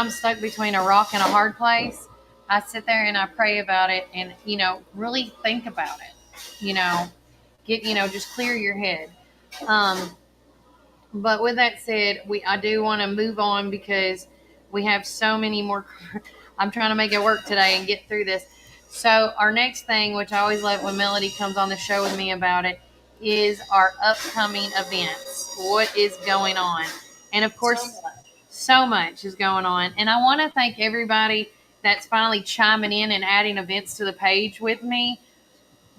stuck between a rock and a hard place, I sit there and I pray about it, and really think about it. Just clear your head. But with that said, I do want to move on, because we have so many more. I'm trying to make it work today and get through this. So our next thing, which I always love when Melody comes on the show with me about it, is our upcoming events. What is going on? And of course, so much is going on. And I want to thank everybody that's finally chiming in and adding events to the page with me,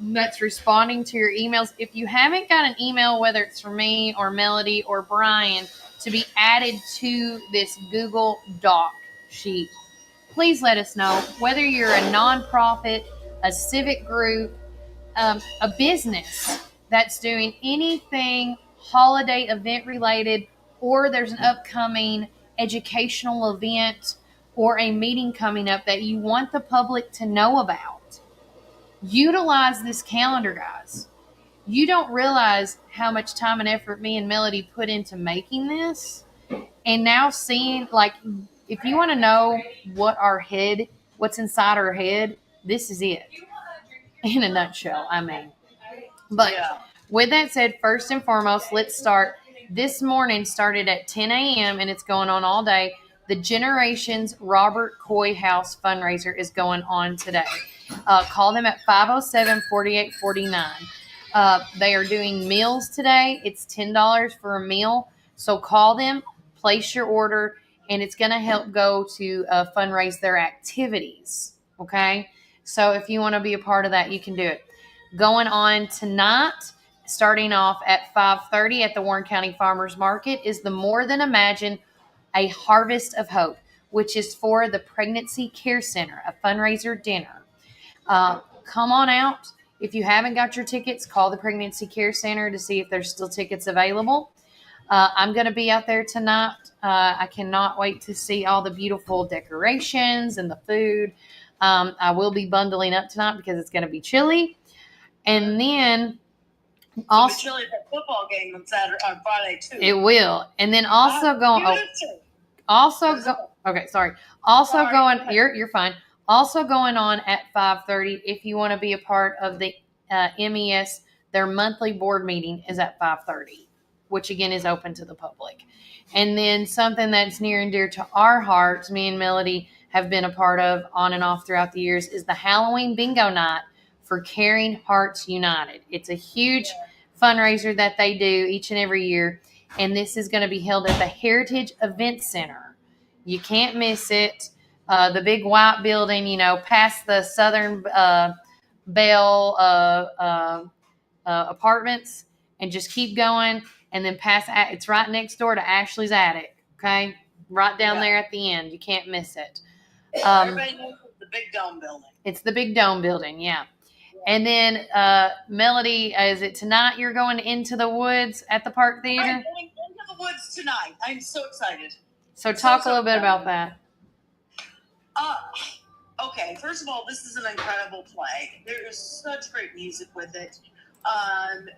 that's responding to your emails. If you haven't got an email, whether it's from me or Melody or Brian, to be added to this Google Doc sheet, please let us know. Whether you're a nonprofit, a civic group, a business that's doing anything holiday event related, or there's an upcoming educational event or a meeting coming up that you want the public to know about, utilize this calendar, guys. You don't realize how much time and effort me and Melody put into making this. And now seeing, if you want to know what's inside our head, this is it. In a nutshell, I mean. But with that said, first and foremost, let's start. This morning started at 10 a.m. and it's going on all day. The Generations Robert Coy House fundraiser is going on today. Call them at 507-4849. They are doing meals today. It's $10 for a meal. So call them, place your order, and it's going to help go to fundraise their activities. Okay? So if you want to be a part of that, you can do it. Going on tonight, starting off at 5:30 at the Warren County Farmers Market, is the More Than Imagine, a Harvest of Hope, which is for the Pregnancy Care Center, a fundraiser dinner. Come on out. If you haven't got your tickets, call the Pregnancy Care Center to see if there's still tickets available. I'm going to be out there tonight. I cannot wait to see all the beautiful decorations and the food. I will be bundling up tonight because it's going to be chilly. And then also, it's chilly at that football game on Friday too. It will. And then also you're fine. Also going on at 5:30, if you want to be a part of the MES, their monthly board meeting is at 5:30, which again is open to the public. And then something that's near and dear to our hearts, me and Melody have been a part of on and off throughout the years, is the Halloween bingo night for Caring Hearts United. It's a huge fundraiser that they do each and every year, and this is going to be held at the Heritage Event Center. You can't miss it. The big white building, past the Southern Bell apartments. and just keep going, and then it's right next door to Ashley's Attic. Okay, right down there at the end. You can't miss it. Everybody knows it's the Big Dome building. It's the Big Dome building, yeah. And then, Melody, is it tonight you're going Into the Woods at the Park Theater? I'm going Into the Woods tonight. I'm so excited. So talk a little bit about that. Okay, first of all, this is an incredible play. There is such great music with it.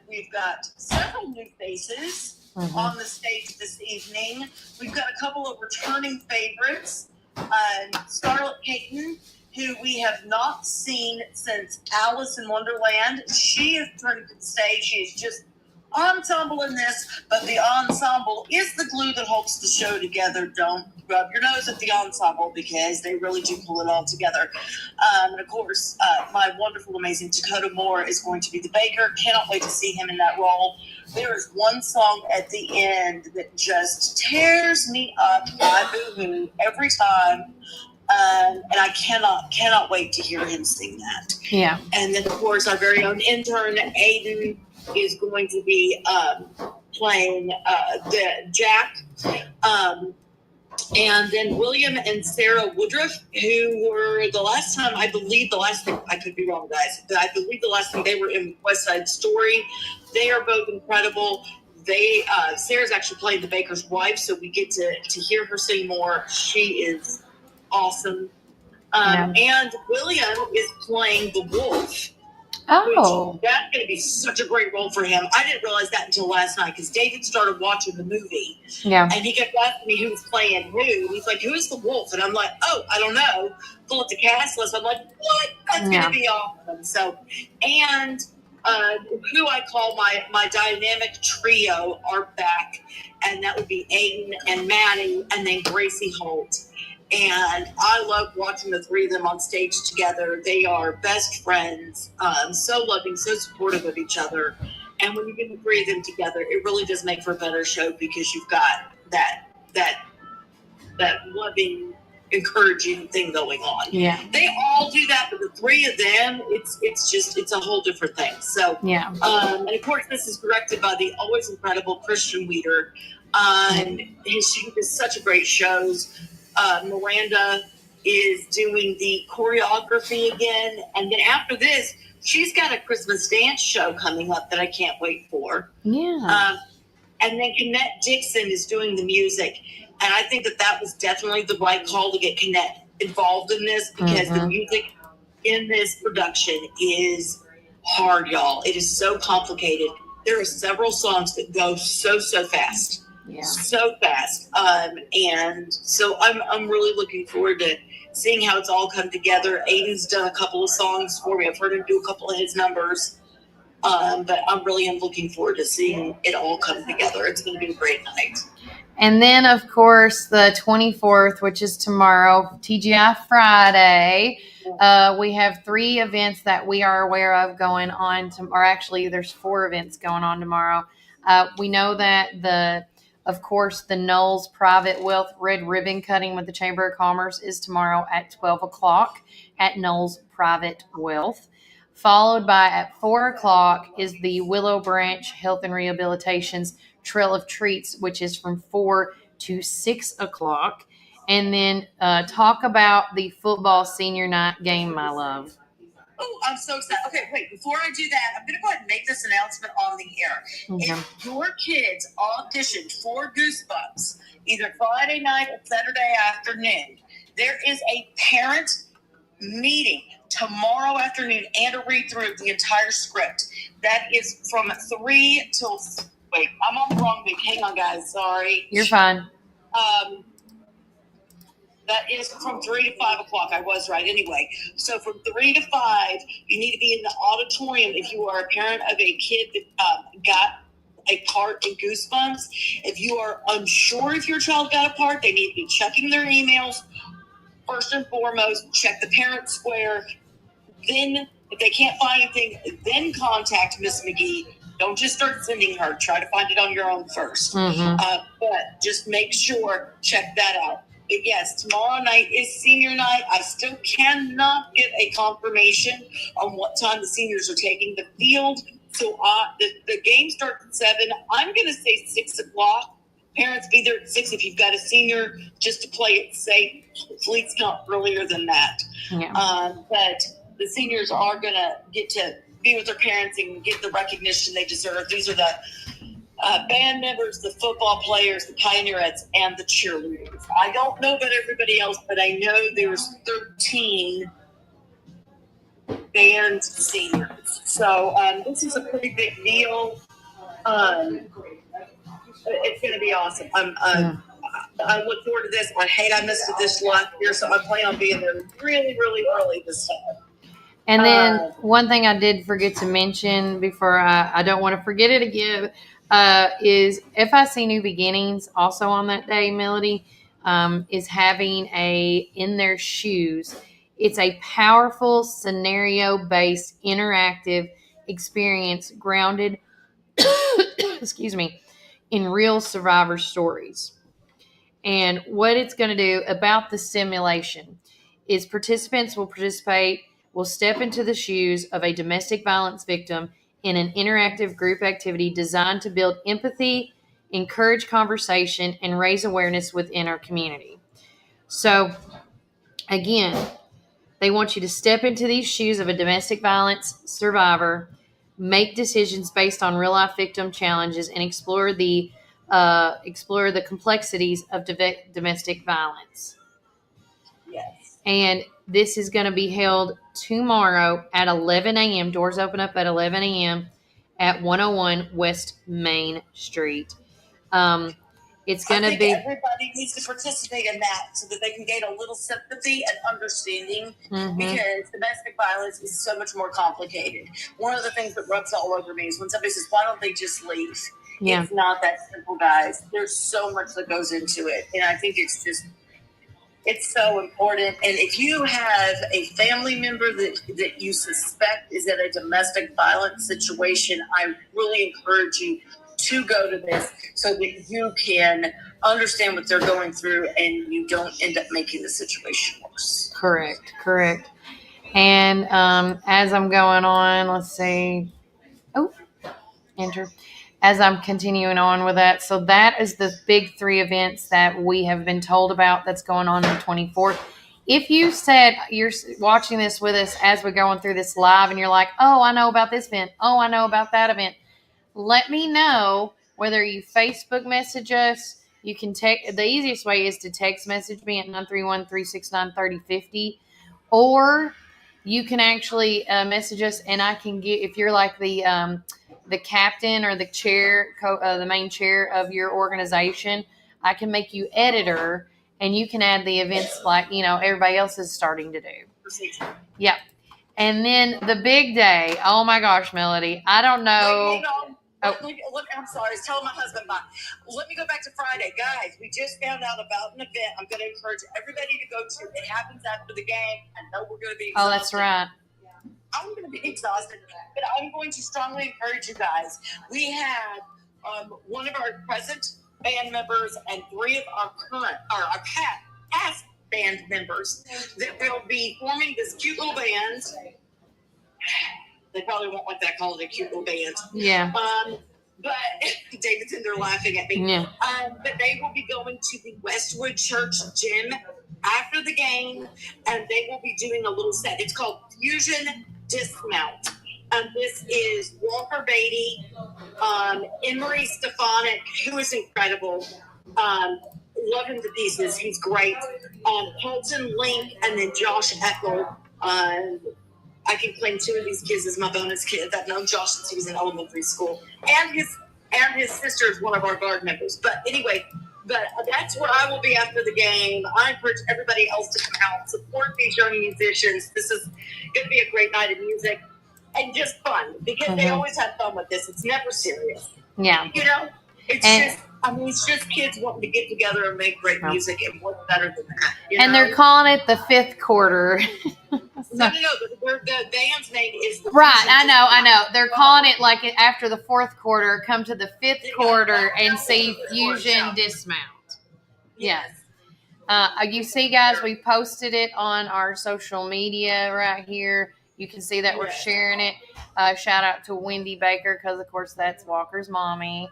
We've got several new faces on the stage this evening. We've got a couple of returning favorites. Scarlett Payton, who we have not seen since Alice in Wonderland. She is returning to the stage. She is just ensemble in this, but the ensemble is the glue that holds the show together. Don't rub your nose at the ensemble because they really do pull it all together. And of course, my wonderful, amazing Dakota Moore is going to be the baker. Cannot wait to see him in that role. There is one song at the end that just tears me up. I boo-hoo every time. And I cannot wait to hear him sing that. Yeah. And then, of course, our very own intern, Aiden, is going to be playing the Jack. And then William and Sarah Woodruff, who were the last time, I could be wrong, guys, but I believe the last time they were in West Side Story. They are both incredible. Sarah's actually playing the baker's wife, so we get to hear her sing more. She is awesome. And William is playing the wolf. Oh. That's going to be such a great role for him. I didn't realize that until last night because David started watching the movie. Yeah. And he kept asking me who was playing who. He's like, who is the wolf? And I'm like, oh, I don't know. Pull up the cast list. I'm like, what? That's going to be awesome. So, and who I call my dynamic trio are back. And that would be Aiden and Maddie and then Gracie Holt. And I love watching the three of them on stage together. They are best friends, so loving, so supportive of each other. And when you get the three of them together, it really does make for a better show because you've got that loving, encouraging thing going on. Yeah. They all do that, but the three of them, it's a whole different thing. So yeah. And of course, this is directed by the always incredible Christian Weeder. She does such great shows. Miranda is doing the choreography again. And then after this, she's got a Christmas dance show coming up that I can't wait for. Yeah. And then Kennette Dixon is doing the music. And I think that was definitely the right call to get Kennette involved in this because the music in this production is hard, y'all. It is so complicated. There are several songs that go so fast. Yeah. So fast. And so I'm really looking forward to seeing how it's all come together. Aiden's done a couple of songs for me. I've heard him do a couple of his numbers. But I really am looking forward to seeing it all come together. It's going to be a great night. And then, of course, the 24th, which is tomorrow, TGI Friday. We have 3 events that we are aware of going on, or actually there's 4 events going on tomorrow. We know that of course, the Knowles Private Wealth Red Ribbon Cutting with the Chamber of Commerce is tomorrow at 12 o'clock at Knowles Private Wealth. Followed by at 4 o'clock is the Willow Branch Health and Rehabilitation's Trail of Treats, which is from 4 to 6 o'clock. And then talk about the football senior night game, my love. Oh, I'm so excited. Okay, wait, before I do that, I'm going to go ahead and make this announcement on the air. Okay. If your kids auditioned for Goosebumps, either Friday night or Saturday afternoon, there is a parent meeting tomorrow afternoon and a read-through of the entire script. That is from 3 till... Wait, I'm on the wrong week. Hang on, guys. Sorry. You're fine. That is from 3 to 5 o'clock. I was right anyway. So from 3 to 5, you need to be in the auditorium if you are a parent of a kid that got a part in Goosebumps. If you are unsure if your child got a part, they need to be checking their emails. First and foremost, check the parent square. Then, if they can't find anything, then contact Miss McGee. Don't just start sending her. Try to find it on your own first. But just make sure, check that out. But yes, tomorrow night is senior night. I still cannot get a confirmation on what time the seniors are taking the field. So the game starts at 7. I'm going to say 6 o'clock. Parents, be there at 6 if you've got a senior, just to play it safe. Hopefully it's not earlier than that. Yeah. But the seniors are going to get to be with their parents and get the recognition they deserve. These are the band members, the football players, the pioneerettes, and the cheerleaders. I don't know about everybody else, but I know there's 13 band seniors. So this is a pretty big deal. It's going to be awesome. I look forward to this. I missed it this last year, so I plan on being there really, really early this time. And then one thing I did forget to mention before I don't want to forget it again is FIC New Beginnings, also on that day, Melody, is having a In Their Shoes. It's a powerful scenario-based interactive experience grounded excuse me, in real survivor stories. And what it's going to do about the simulation is participants will step into the shoes of a domestic violence victim in an interactive group activity designed to build empathy, encourage conversation, and raise awareness within our community. So, again, they want you to step into these shoes of a domestic violence survivor, make decisions based on real life victim challenges, and explore the complexities of domestic violence. Yes. And this is going to be held tomorrow at 11 a.m. Doors open up at 11 a.m. at 101 West Main Street. It's going to be. Everybody needs to participate in that so that they can gain a little sympathy and understanding, because domestic violence is so much more complicated. One of the things that rubs all over me is when somebody says, "Why don't they just leave?" Yeah. It's not that simple, guys. There's so much that goes into it, and I think it's so important. And if you have a family member that you suspect is in a domestic violence situation, I really encourage you to go to this so that you can understand what they're going through and you don't end up making the situation worse. Correct. And as I'm going on, let's see. Oh, enter. As I'm continuing on with that. So that is the big 3 events that we have been told about that's going on the 24th. If you said you're watching this with us as we're going through this live and you're like, oh, I know about this event. Oh, I know about that event. Let me know, whether you Facebook message us. You can text. The easiest way is to text message me at 931-369-3050, or you can actually message us, and I can get, if you're like the captain or the chair, the main chair of your organization, I can make you editor, and you can add the events like everybody else is starting to do. Yeah. And then the big day. Oh my gosh, Melody. I don't know. I'm sorry. I was telling my husband, let me go back to Friday. Guys, we just found out about an event I'm going to encourage everybody to go to. It happens after the game. I know we're going to be exhausted. Oh, that's right. I'm going to be exhausted, but I'm going to strongly encourage you guys. We have one of our present band members and 3 of our past band members that will be forming this cute little band. They probably won't want that called a cute little band. Yeah. But David's in there laughing at me. Yeah. But they will be going to the Westwood Church gym after the game, and they will be doing a little set. It's called Fusion Dismount. This is Walker Beatty, Emery Stefanik, who is incredible. Love him to pieces. He's great. Colton Link, and then Josh Eckel. I can claim 2 of these kids as my bonus kids. I've known Josh since he was in elementary school. And his sister is one of our guard members. But anyway, that's where I will be after the game. I encourage everybody else to come out, support these young musicians. This is going to be a great night of music and just fun, because they always have fun with this. It's never serious. Yeah. It's just kids wanting to get together and make great music, and what's better than that? And they're calling it the 5th quarter. No. The band's name is right. I know. They're calling it like after the 4th quarter. Come to the 5th quarter and see Fusion Dismount. Yes. You see, guys, we posted it on our social media right here. You can see that we're sharing it. Shout out to Wendy Baker because, of course, that's Walker's mommy.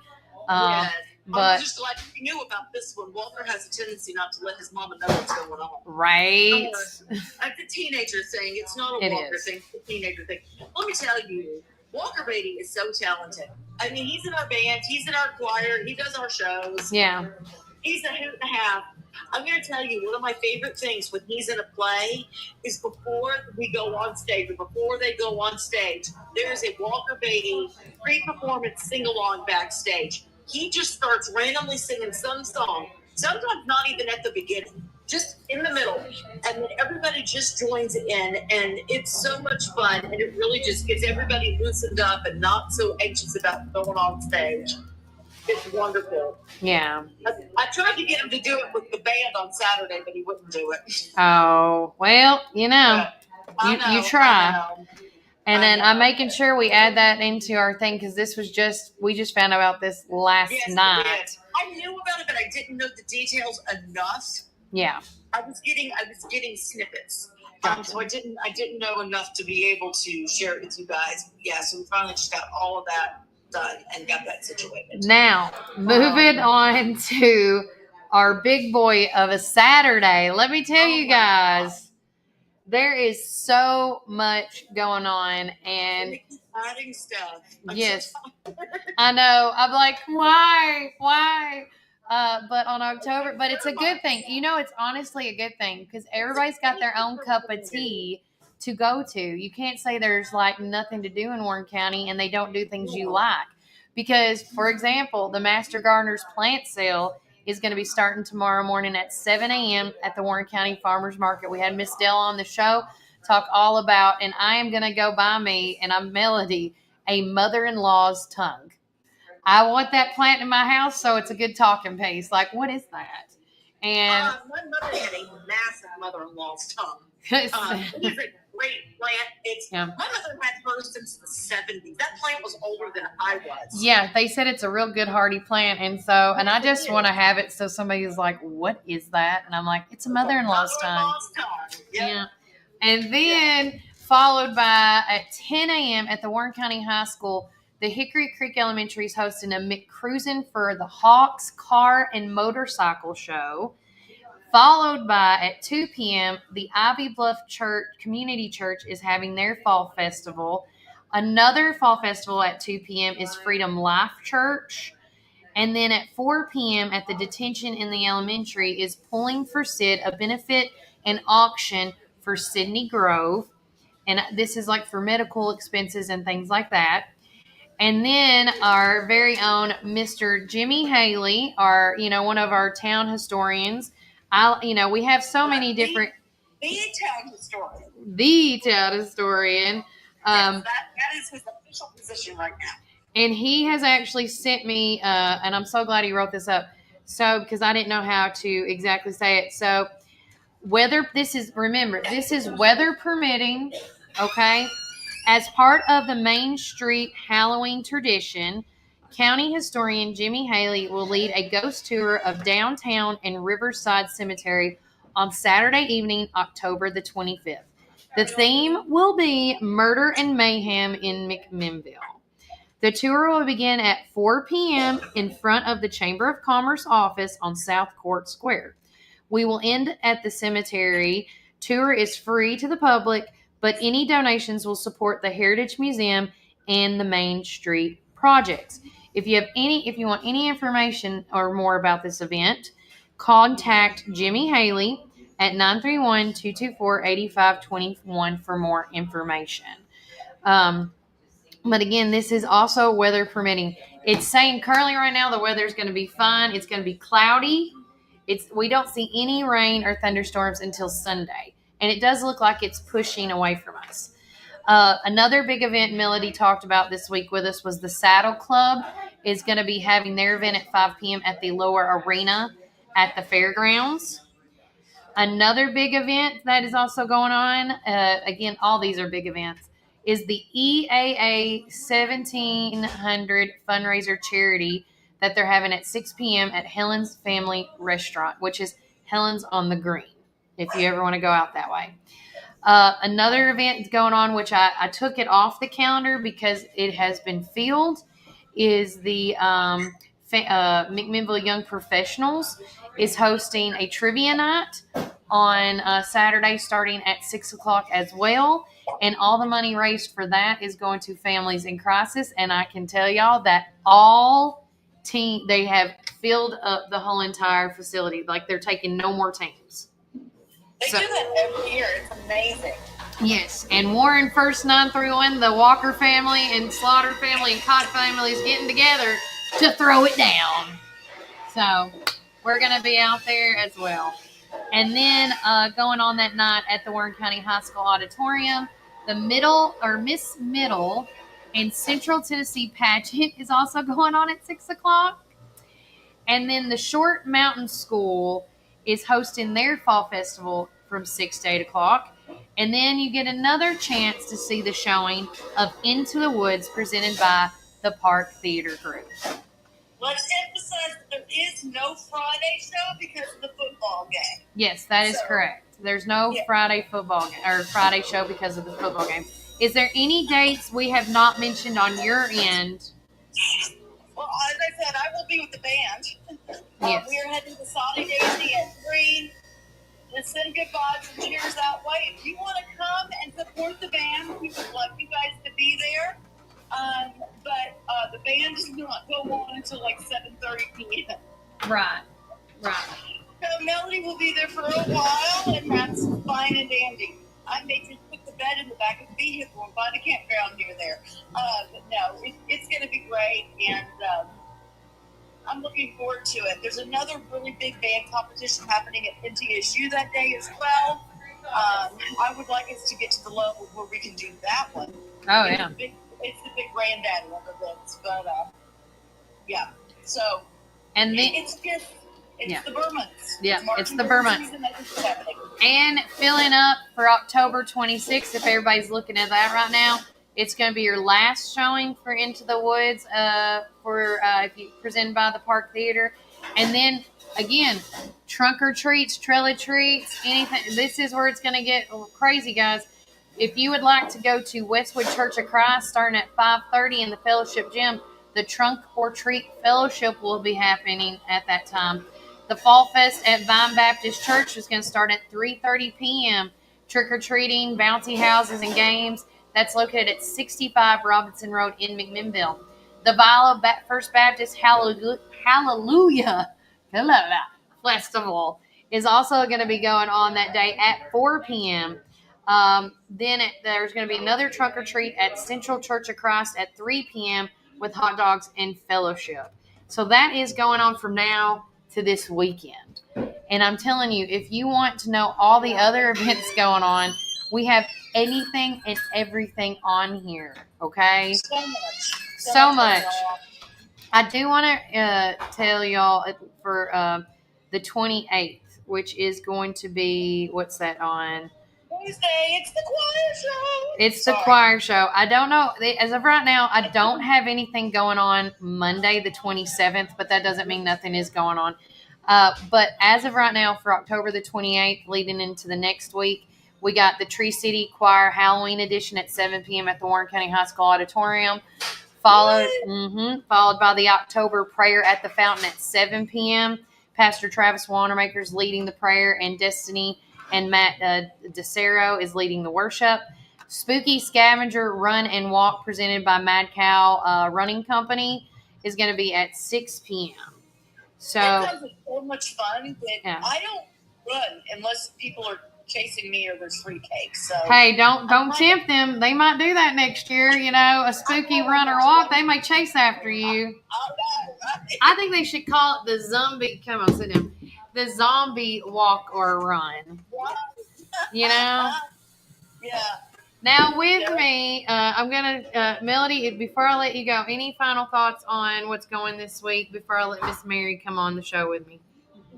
Yes. But I'm just glad you knew about this one. Walker has a tendency not to let his mama know what's going on. Right. It's a teenager thing. It's not a Walker thing. It's a teenager thing. Let me tell you, Walker Beatty is so talented. I mean, he's in our band. He's in our choir. He does our shows. Yeah. He's a hoot and a half. I'm going to tell you, one of my favorite things when he's in a play is before we go on stage, or before they go on stage, there's a Walker Beatty pre-performance sing-along backstage. He just starts randomly singing some song, sometimes not even at the beginning, just in the middle. And then everybody just joins in, and it's so much fun, and it really just gets everybody loosened up and not so anxious about going on stage. It's wonderful. Yeah. I tried to get him to do it with the band on Saturday, but he wouldn't do it. Oh, well, you try. And then I'm making sure we add that into our thing because we just found out about this last night. I knew about it, but I didn't know the details enough. Yeah. I was getting snippets. So I didn't know enough to be able to share it with you guys. Yeah, so we finally just got all of that done and got that situated. Now, moving on to our big boy of a Saturday. Let me tell you guys, there is so much going on, and adding stuff. Yes, I know. I'm like, why? But on October, but it's a good thing. It's honestly a good thing because everybody's got their own cup of tea to go to. You can't say there's like nothing to do in Warren County and they don't do things you like. Because, for example, the Master Gardener's plant sale is going to be starting tomorrow morning at 7 a.m. at the Warren County Farmers Market. We had Miss Dell on the show talk all about, and I am going to go buy me, and I'm Melody, a mother-in-law's tongue. I want that plant in my house, so it's a good talking piece. Like, what is that? And my mother had a massive mother-in-law's tongue. It is a great plant. My mother had hers since the 70s. That plant was older than I was. Yeah, they said it's a real good hardy plant, and I just want to have it so somebody's like, what is that? And I'm like, it's a mother-in-law's tongue. Yeah. And then followed by at 10 a.m. at the Warren County High School, the Hickory Creek Elementary is hosting a McCruisin' for the Hawks Car and Motorcycle Show. Followed by at 2 p.m., the Ivy Bluff Community Church is having their fall festival. Another fall festival at 2 p.m. is Freedom Life Church. And then at 4 p.m. at the detention in the elementary is Pulling for Sid, a benefit and auction for Sydney Grove. And this is like for medical expenses and things like that. And then our very own Mr. Jimmy Haley, one of our town historians. We have so many different. The town historian. Yes, that is his official position right now. And he has actually sent me, and I'm so glad he wrote this up. So, because I didn't know how to exactly say it. So, this is weather permitting, okay? As part of the Main Street Halloween tradition, County historian Jimmy Haley will lead a ghost tour of downtown and Riverside Cemetery on Saturday evening, October the 25th. The theme will be Murder and Mayhem in McMinnville. The tour will begin at 4 p.m. in front of the Chamber of Commerce office on South Court Square. We will end at the cemetery. Tour is free to the public, but any donations will support the Heritage Museum and the Main Street projects. If you want any information or more about this event, contact Jimmy Haley at 931-224-8521 for more information. But again, this is also weather permitting. It's saying currently right now the weather is going to be fine. It's going to be cloudy. We don't see any rain or thunderstorms until Sunday. And it does look like it's pushing away from us. Another big event Melody talked about this week with us was the Saddle Club is going to be having their event at 5 p.m. at the Lower Arena at the fairgrounds. Another big event that is also going on, again, all these are big events, is the EAA 1700 fundraiser charity that they're having at 6 p.m. at Helen's Family Restaurant, which is Helen's on the Green, if you ever want to go out that way. Another event going on, which I took it off the calendar because it has been filled, is the McMinnville Young Professionals is hosting a trivia night on Saturday starting at 6 o'clock as well. And all the money raised for that is going to families in crisis. And I can tell y'all that they have filled up the whole entire facility. Like they're taking no more teams. They do that every year. It's amazing. Yes, and Warren First 931, the Walker family and Slaughter family and Cott family is getting together to throw it down. So we're going to be out there as well. And then going on that night at the Warren County High School Auditorium, the Miss Middle and Central Tennessee pageant is also going on at 6 o'clock. And then the Short Mountain School is hosting their fall festival from 6 to 8 o'clock. And then you get another chance to see the showing of Into the Woods presented by the Park Theater Group. Let's emphasize that there is no Friday show because of the football game. Yes, that is correct. There's no Friday football game, or Friday show because of the football game. Is there any dates we have not mentioned on your end? Well, as I said, I will be with the band. Yes. We are heading to Saudi Daisy at 3. Let's send good vibes and cheers that way. If you want to come and support the band, we would love you guys to be there. But the band does not go on until like 7:30 p.m. Right. So Melody will be there for a while, and that's fine and dandy. I may just put the bed in the back of the vehicle and find a campground near there. But no, it's going to be great, and I'm looking forward to it. There's another really big band competition happening at NTSU that day as well. I would like us to get to the level where we can do that one. Oh, yeah. It's the big granddaddy of events, but yeah. So, and then it's just the Burmans. Yeah, it's the Burmans. And filling up for October 26th, if everybody's looking at that right now, it's going to be your last showing for Into the Woods if you presented by the Park Theater. And then, again, trunk or treats, trailer treats, anything. This is where it's going to get crazy, guys. If you would like to go to Westwood Church of Christ starting at 5:30 in the Fellowship Gym, the Trunk or Treat Fellowship will be happening at that time. The Fall Fest at Vine Baptist Church is going to start at 3:30 p.m. Trick-or-treating, bouncy houses, and games. That's located at 65 Robinson Road in McMinnville. The Viola First Baptist Hallelujah Festival is also going to be going on that day at 4 p.m. Then there's going to be another trunk or treat at Central Church of Christ at 3 p.m. with hot dogs and fellowship. So that is going on from now to this weekend. And I'm telling you, if you want to know all the other events going on, we have anything and everything on here. Okay? So much. I do want to tell y'all for the 28th, which is going to be, what's that on? Wednesday, it's the choir show. It's the choir show. I don't know. As of right now, I don't have anything going on Monday, the 27th, but that doesn't mean nothing is going on. But as of right now, for October the 28th, leading into the next week, we got the Tree City Choir Halloween edition at 7 p.m. at the Warren County High School Auditorium, followed by the October Prayer at the Fountain at 7 p.m. Pastor Travis Wanamaker is leading the prayer, and Destiny and Matt DeCero is leading the worship. Spooky Scavenger Run and Walk presented by Mad Cow Running Company is going to be at 6 p.m. So that sounds like so much fun, but I don't run unless people are chasing me or there's free cake. So hey, don't tempt them. They might do that next year. You know, a spooky run or walk. They may chase after you. I think they should call it the zombie. Come on, sit down. The zombie walk or run. You know. Yeah. Now with me, I'm gonna Melody. Before I let you go, any final thoughts on what's going this week? Before I let Miss Mary come on the show with me.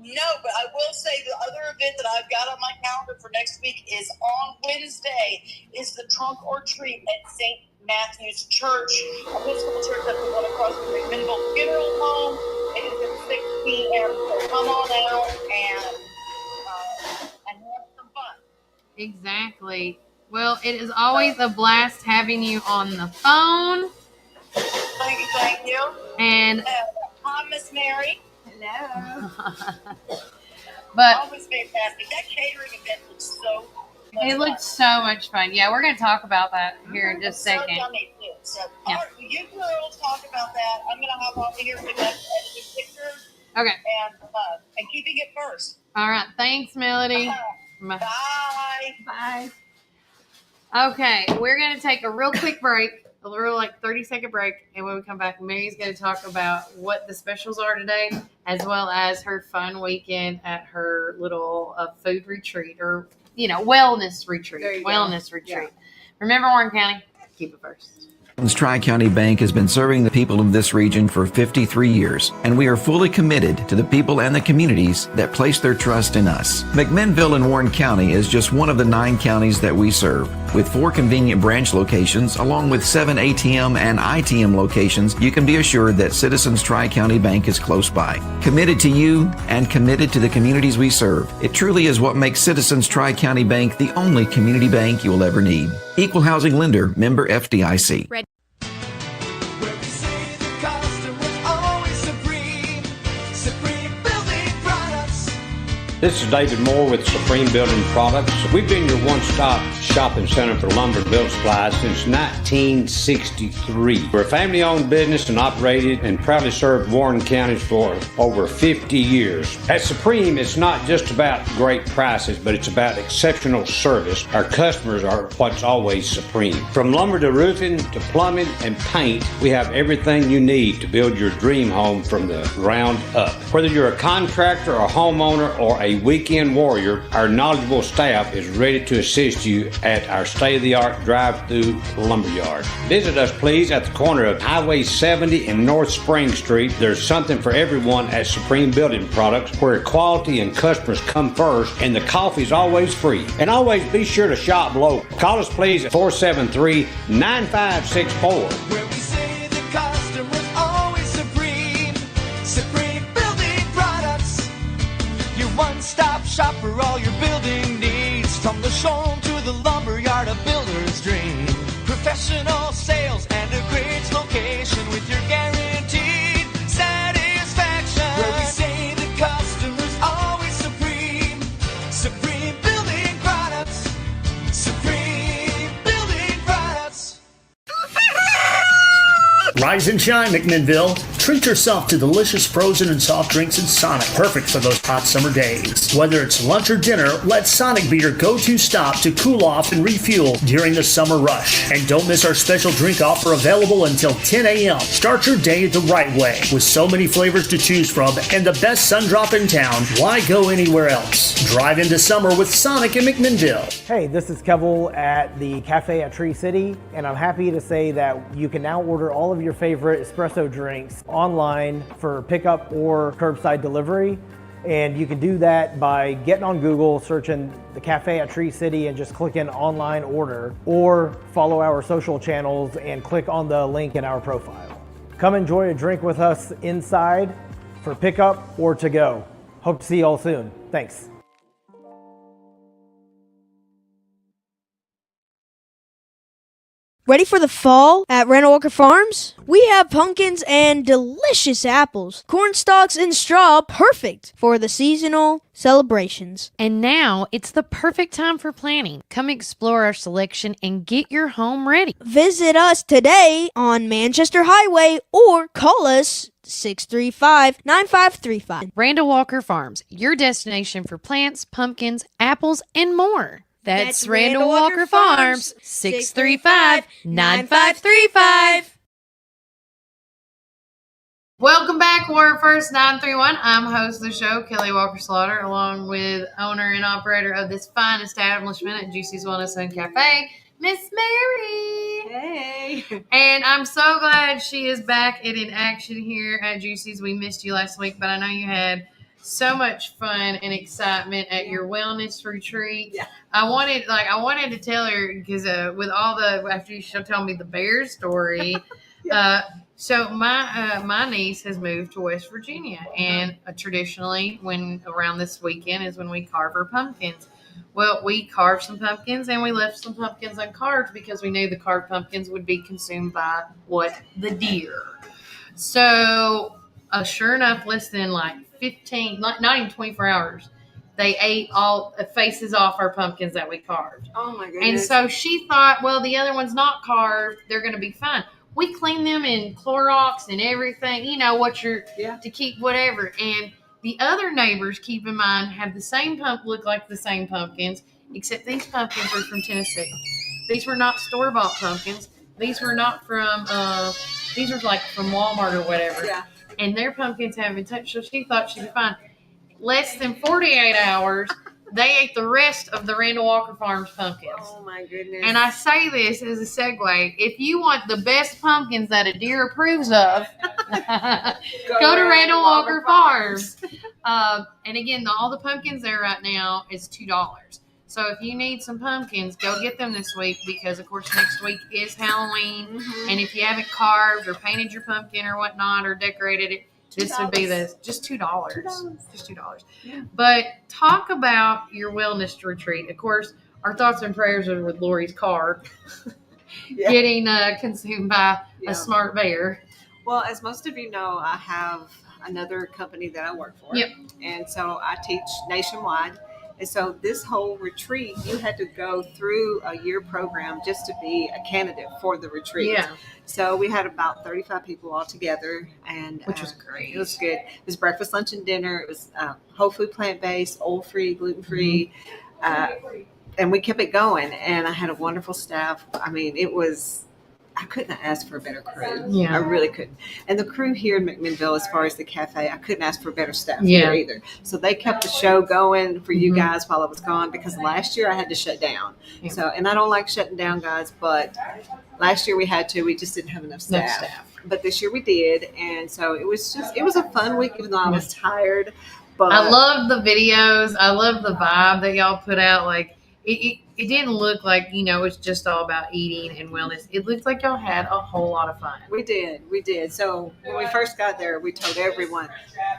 No, but I will say the other event that I've got on my calendar for next week is on Wednesday, is the Trunk or Treat at St. Matthew's Church, Episcopal Church. That's the one across from the McMinnville Funeral Home. It is at 6 p.m. So come on out and have some fun. Exactly. Well, it is always a blast having you on the phone. Thank you. And hi, Miss Mary. hello. But always fantastic. That catering event looks so it looked so much fun. Yeah, we're going to talk about that here in just a second. So yummy too. So, all right, you girls talk about that. I'm going to hop over here with editing pictures. Okay. And keeping it first. All right. Thanks, Melody. Bye. Bye. Okay, we're going to take a real quick break, a little 30-second break, and when we come back, Mary's going to talk about what the specials are today, as well as her fun weekend at her little food retreat or, wellness retreat. Retreat. Yeah. Remember, Warren County, keep it first. Tri-County Bank has been serving the people of this region for 53 years, and we are fully committed to the people and the communities that place their trust in us. McMinnville in Warren County is just one of the 9 counties that we serve. With 4 convenient branch locations, along with 7 ATM and ITM locations, you can be assured that Citizens Tri-County Bank is close by. Committed to you and committed to the communities we serve. It truly is what makes Citizens Tri-County Bank the only community bank you will ever need. Equal housing lender, member FDIC. This is David Moore with Supreme Building Products. We've been your one-stop shopping center for lumber build supplies since 1963. We're a family-owned business and operated and proudly served Warren County for over 50 years. At Supreme, it's not just about great prices, but it's about exceptional service. Our customers are what's always supreme. From lumber to roofing to plumbing and paint, we have everything you need to build your dream home from the ground up. Whether you're a contractor, a homeowner, or a weekend warrior, our knowledgeable staff is ready to assist you at our state-of-the-art drive-through lumberyard. Visit us, please, at the corner of Highway 70 and North Spring Street. There's something for everyone at Supreme Building Products, where quality and customers come first, and the coffee's always free. And always be sure to shop local. Call us, please, at 473-9564. Where we say the customer's always supreme. Supreme Building Products. Your one-stop shop for all your building needs. From the showroom to the lumberyard, a builder's dream. Professional sales and a great location with your guaranteed satisfaction. Where we say the customer's always supreme. Supreme Building Products. Supreme Building Products. Rise and shine, McMinnville. Treat yourself to delicious frozen and soft drinks in Sonic, perfect for those hot summer days. Whether it's lunch or dinner, let Sonic be your go-to stop to cool off and refuel during the summer rush. And don't miss our special drink offer available until 10 a.m. Start your day the right way. With so many flavors to choose from and the best sun drop in town, why go anywhere else? Drive into summer with Sonic in McMinnville. Hey, this is Kevel at the Cafe at Tree City, and I'm happy to say that you can now order all of your favorite espresso drinks online for pickup or curbside delivery. And you can do that by getting on Google, searching the Cafe at Tree City and just clicking online order, or follow our social channels and click on the link in our profile. Come enjoy a drink with us inside for pickup or to go. Hope to see you all soon. Thanks. Ready for the fall at Randall Walker Farms? We have pumpkins and delicious apples, corn stalks and straw, perfect for the seasonal celebrations. And now it's the perfect time for planting. Come explore our selection and get your home ready. Visit us today on Manchester Highway or call us 635-9535. Randall Walker Farms, your destination for plants, pumpkins, apples, and more. That's Randall Walker Farms, 635-9535. Welcome back, Warren First 931. I'm host of the show, Kelly Walker Slaughter, along with owner and operator of this fine establishment at Juicy's Wellness and Cafe, Miss Mary. Hey. And I'm so glad she is back and in action here at Juicy's. We missed you last week, but I know you had so much fun and excitement at your wellness retreat. Yeah. I wanted to tell her because with all the after she'll tell me the bear story. So my niece has moved to West Virginia, and traditionally when around this weekend is when we carve her pumpkins. Well, we carved some pumpkins and we left some pumpkins uncarved because we knew the carved pumpkins would be consumed by the deer. So, sure enough, less than like 15, not even 24 hours, they ate all faces off our pumpkins that we carved. Oh my goodness. And so she thought, well, the other one's not carved, they're going to be fine. We cleaned them in Clorox and everything, to keep whatever. And the other neighbors, keep in mind, have the same look like the same pumpkins, except these pumpkins are from Tennessee. These were not store-bought pumpkins. These were not from, these were like from Walmart or whatever. Yeah. And their pumpkins haven't been touched, so she thought she'd be fine. Less than 48 hours, they ate the rest of the Randall Walker Farms pumpkins. Oh my goodness. And I say this as a segue. If you want the best pumpkins that a deer approves of, go to Randall Walker Farms. And again, all the pumpkins there right now is $2. So if you need some pumpkins, go get them this week because, of course, next week is Halloween. Mm-hmm. And if you haven't carved or painted your pumpkin or whatnot or decorated it, this would be just $2. Just $2. Yeah. But talk about your wellness retreat. Of course, our thoughts and prayers are with Lori's car getting consumed by a smart bear. Well, as most of you know, I have another company that I work for. Yep. And so I teach nationwide. And so this whole retreat, you had to go through a year program just to be a candidate for the retreat. Yeah. So we had about 35 people all together, and which was great. It was good. It was breakfast, lunch, and dinner. It was whole food, plant-based, oil-free, gluten-free, and we kept it going. And I had a wonderful staff. I mean, I couldn't ask for a better crew. Yeah. I really couldn't. And the crew here in McMinnville, as far as the cafe, I couldn't ask for better staff here either. So they kept the show going for you guys while I was gone, because last year I had to shut down. Yeah. So, and I don't like shutting down, guys, but last year we had to. We just didn't have enough staff. But this year we did. And so it was a fun week, even though I was tired. But I loved the videos. I loved the vibe that y'all put out. Like, it didn't look like, it's just all about eating and wellness. It looked like y'all had a whole lot of fun. We did. So when we first got there, we told everyone,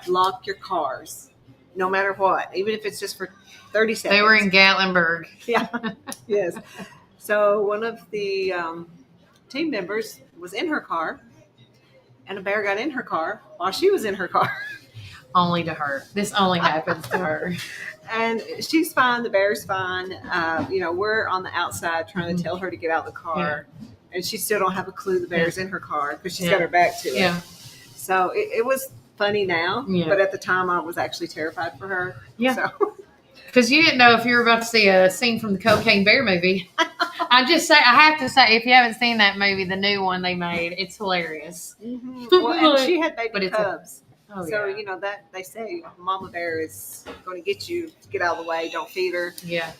lock your cars, no matter what, even if it's just for 30 seconds. They were in Gatlinburg. Yeah, yes. So one of the team members was in her car, and a bear got in her car while she was in her car. Only to her. This only happens to her. And she's fine. The bear's fine. We're on the outside trying to tell her to get out of the car. Yeah. And she still don't have a clue the bear's in her car because she's got her back to it. Yeah. So it was funny now. Yeah. But at the time, I was actually terrified for her. Yeah. Because you didn't know if you were about to see a scene from the Cocaine Bear movie. I have to say, if you haven't seen that movie, the new one they made, it's hilarious. Mm-hmm. Well, and she had baby cubs. So, that they say mama bear is going to get you, get out of the way, don't feed her. Yeah.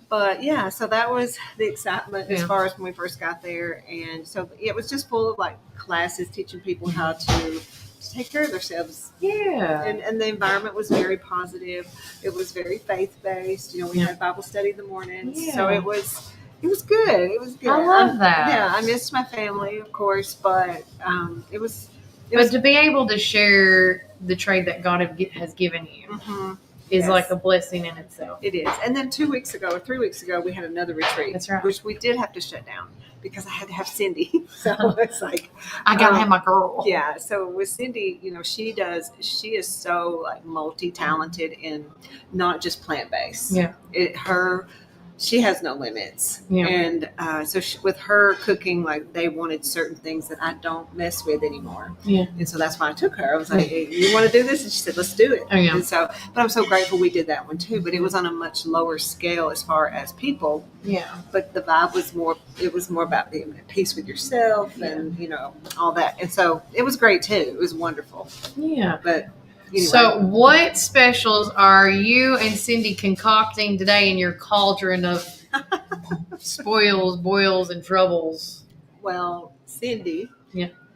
But so that was the excitement as far as when we first got there. And so it was just full of like classes teaching people how to take care of themselves. Yeah. And the environment was very positive. It was very faith-based. We had Bible study in the mornings. Yeah. So it was good. It was good. I love that. Yeah. I missed my family, of course, but it was. But to be able to share the trade that God has given you is like a blessing in itself. It is. And then 2 weeks ago or 3 weeks ago, we had another retreat. That's right. Which we did have to shut down because I had to have Cindy. So it's like I gotta have my girl. Yeah. So with Cindy, she is so like multi-talented in not just plant-based. Yeah. She has no limits. Yeah. And so with her cooking, like they wanted certain things that I don't mess with anymore. Yeah. And so that's why I took her. I was like, hey, you want to do this? And she said, let's do it. Oh, yeah. And so, but I'm so grateful we did that one too. But it was on a much lower scale as far as people. Yeah. But the vibe was more about being at peace with yourself and, all that. And so it was great too. It was wonderful. Yeah. But anyway. So what specials are you and Cindy concocting today in your cauldron of spoils, boils, and troubles? Well, Cindy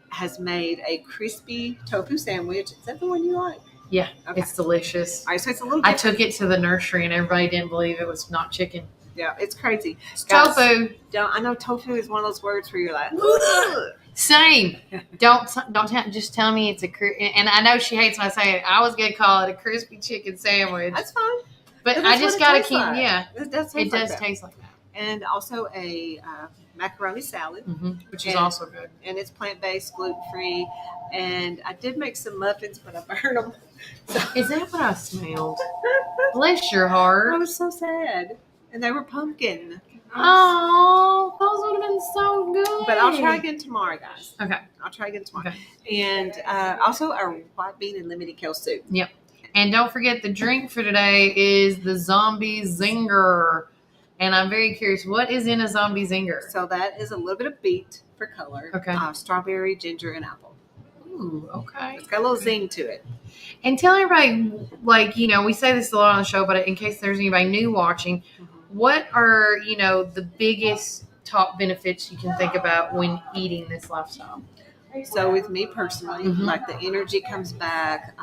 has made a crispy tofu sandwich. Is that the one you like? Yeah, okay. It's delicious. All right, so it's a little different. I took it to the nursery and everybody didn't believe it was not chicken. Yeah, it's crazy. It's tofu. I know tofu is one of those words where you're like, same. Don't just tell me it's and I know she hates when I say it. I was going to call it a crispy chicken sandwich. That's fine. But I just got to keep, It does taste like that. And also a macaroni salad. Which is also good. And it's plant-based, gluten-free. And I did make some muffins, but I burned them. So. Is that what I smelled? Bless your heart. I was so sad. And they were pumpkin. Oh, those would have been so good. But I'll try again tomorrow, guys. Okay. I'll try again tomorrow. Okay. And also our white bean and lemony kale soup. Yep. And don't forget, the drink for today is the Zombie Zinger. And I'm very curious, what is in a Zombie Zinger? So that is a little bit of beet for color. Okay. Strawberry, ginger, and apple. Ooh, okay. It's got a little zing to it. And tell everybody, we say this a lot on the show, but in case there's anybody new watching, what are, the biggest top benefits you can think about when eating this lifestyle? So with me personally, like the energy comes back,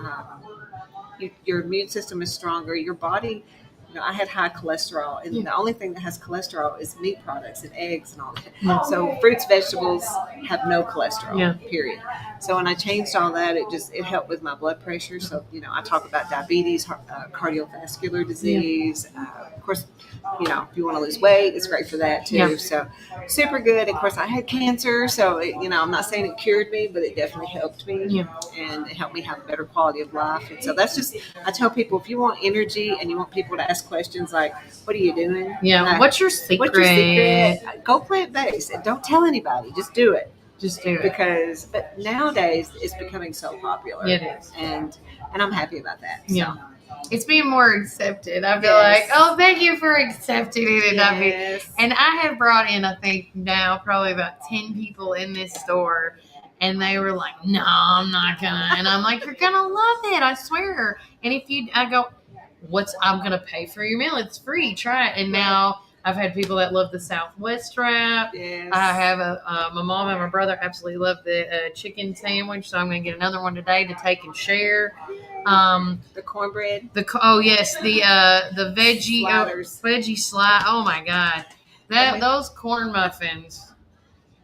your immune system is stronger, your body, I had high cholesterol, and the only thing that has cholesterol is meat products and eggs and all that. So fruits, vegetables have no cholesterol, period. So when I changed all that, it helped with my blood pressure. So, I talk about diabetes, cardiovascular disease. Of course, if you want to lose weight, it's great for that too. Yeah. So super good. Of course, I had cancer. So, I'm not saying it cured me, but it definitely helped me. Yeah. And it helped me have a better quality of life. And so that's just, I tell people, if you want energy and you want people to ask questions like, what are you doing? Yeah. What's your secret? Go plant-based and don't tell anybody. Just do it. Just do it. But nowadays it's becoming so popular. It is. And I'm happy about that. So. Yeah. It's being more accepted. I feel like, thank you for accepting it. Yes. And I have brought in, I think now probably about 10 people in this store, and they were like, no, I'm not gonna. And I'm like, you're gonna love it, I swear. And I go, I'm gonna pay for your meal. It's free. Try it. And now I've had people that love the Southwest wrap. Yes. I have my mom and my brother absolutely love the chicken sandwich, so I'm going to get another one today to take and share. The cornbread. The veggie veggie slide. Oh my God, those corn muffins.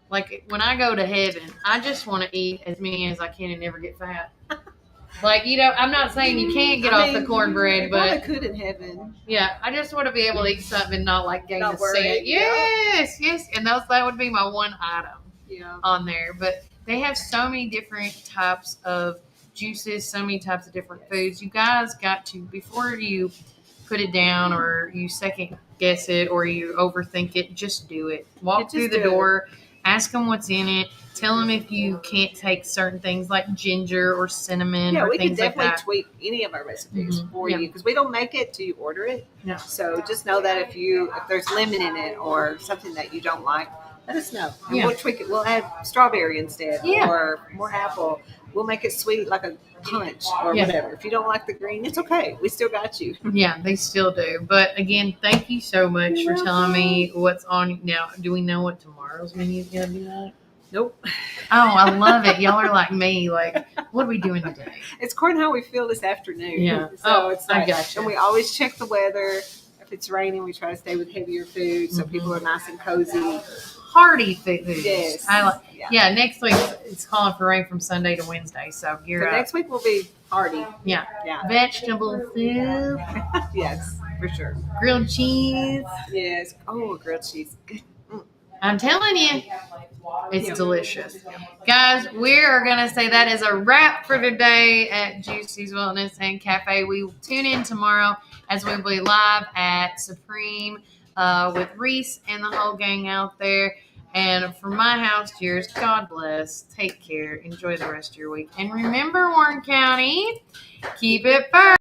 Like when I go to heaven, I just want to eat as many as I can and never get fat. I'm not saying you can't get off the cornbread, but I could in heaven. Yeah, I just want to be able to eat something and not gain a worry. cent. Yes, and that would be my one item on there. But they have so many different types of juices, so many types of different foods. You guys got to, before you put it down or you second guess it or you overthink it, just do it. Walk through the door, ask them what's in it. Tell them if you can't take certain things like ginger or cinnamon or things like that. Yeah, we can definitely tweak any of our recipes for you because we don't make it till you order it. Yeah. So just know that if there's lemon in it or something that you don't like, let us know. And we'll tweak it. We'll add strawberry instead or more apple. We'll make it sweet like a punch or whatever. If you don't like the green, it's okay. We still got you. Yeah, they still do. But again, thank you so much for telling me what's on now. Do we know what tomorrow's menu is going to be like? Nope. Oh, I love it. Y'all are like me. Like, what are we doing today? It's according to how we feel this afternoon. Yeah. So it's I gotcha. And we always check the weather. If it's raining, we try to stay with heavier food so people are nice and cozy. Hearty food. Yes. Yeah, next week it's calling for rain from Sunday to Wednesday. So next week will be hearty. Yeah. Vegetable soup. Yes, for sure. Grilled cheese. Yes. Oh, grilled cheese. Good. I'm telling you, it's delicious. Guys, we are going to say that is a wrap for today at Juicy's Wellness and Cafe. We will tune in tomorrow as we will be live at Supreme with Reese and the whole gang out there. And from my house to yours, God bless. Take care. Enjoy the rest of your week. And remember, Warren County, keep it first.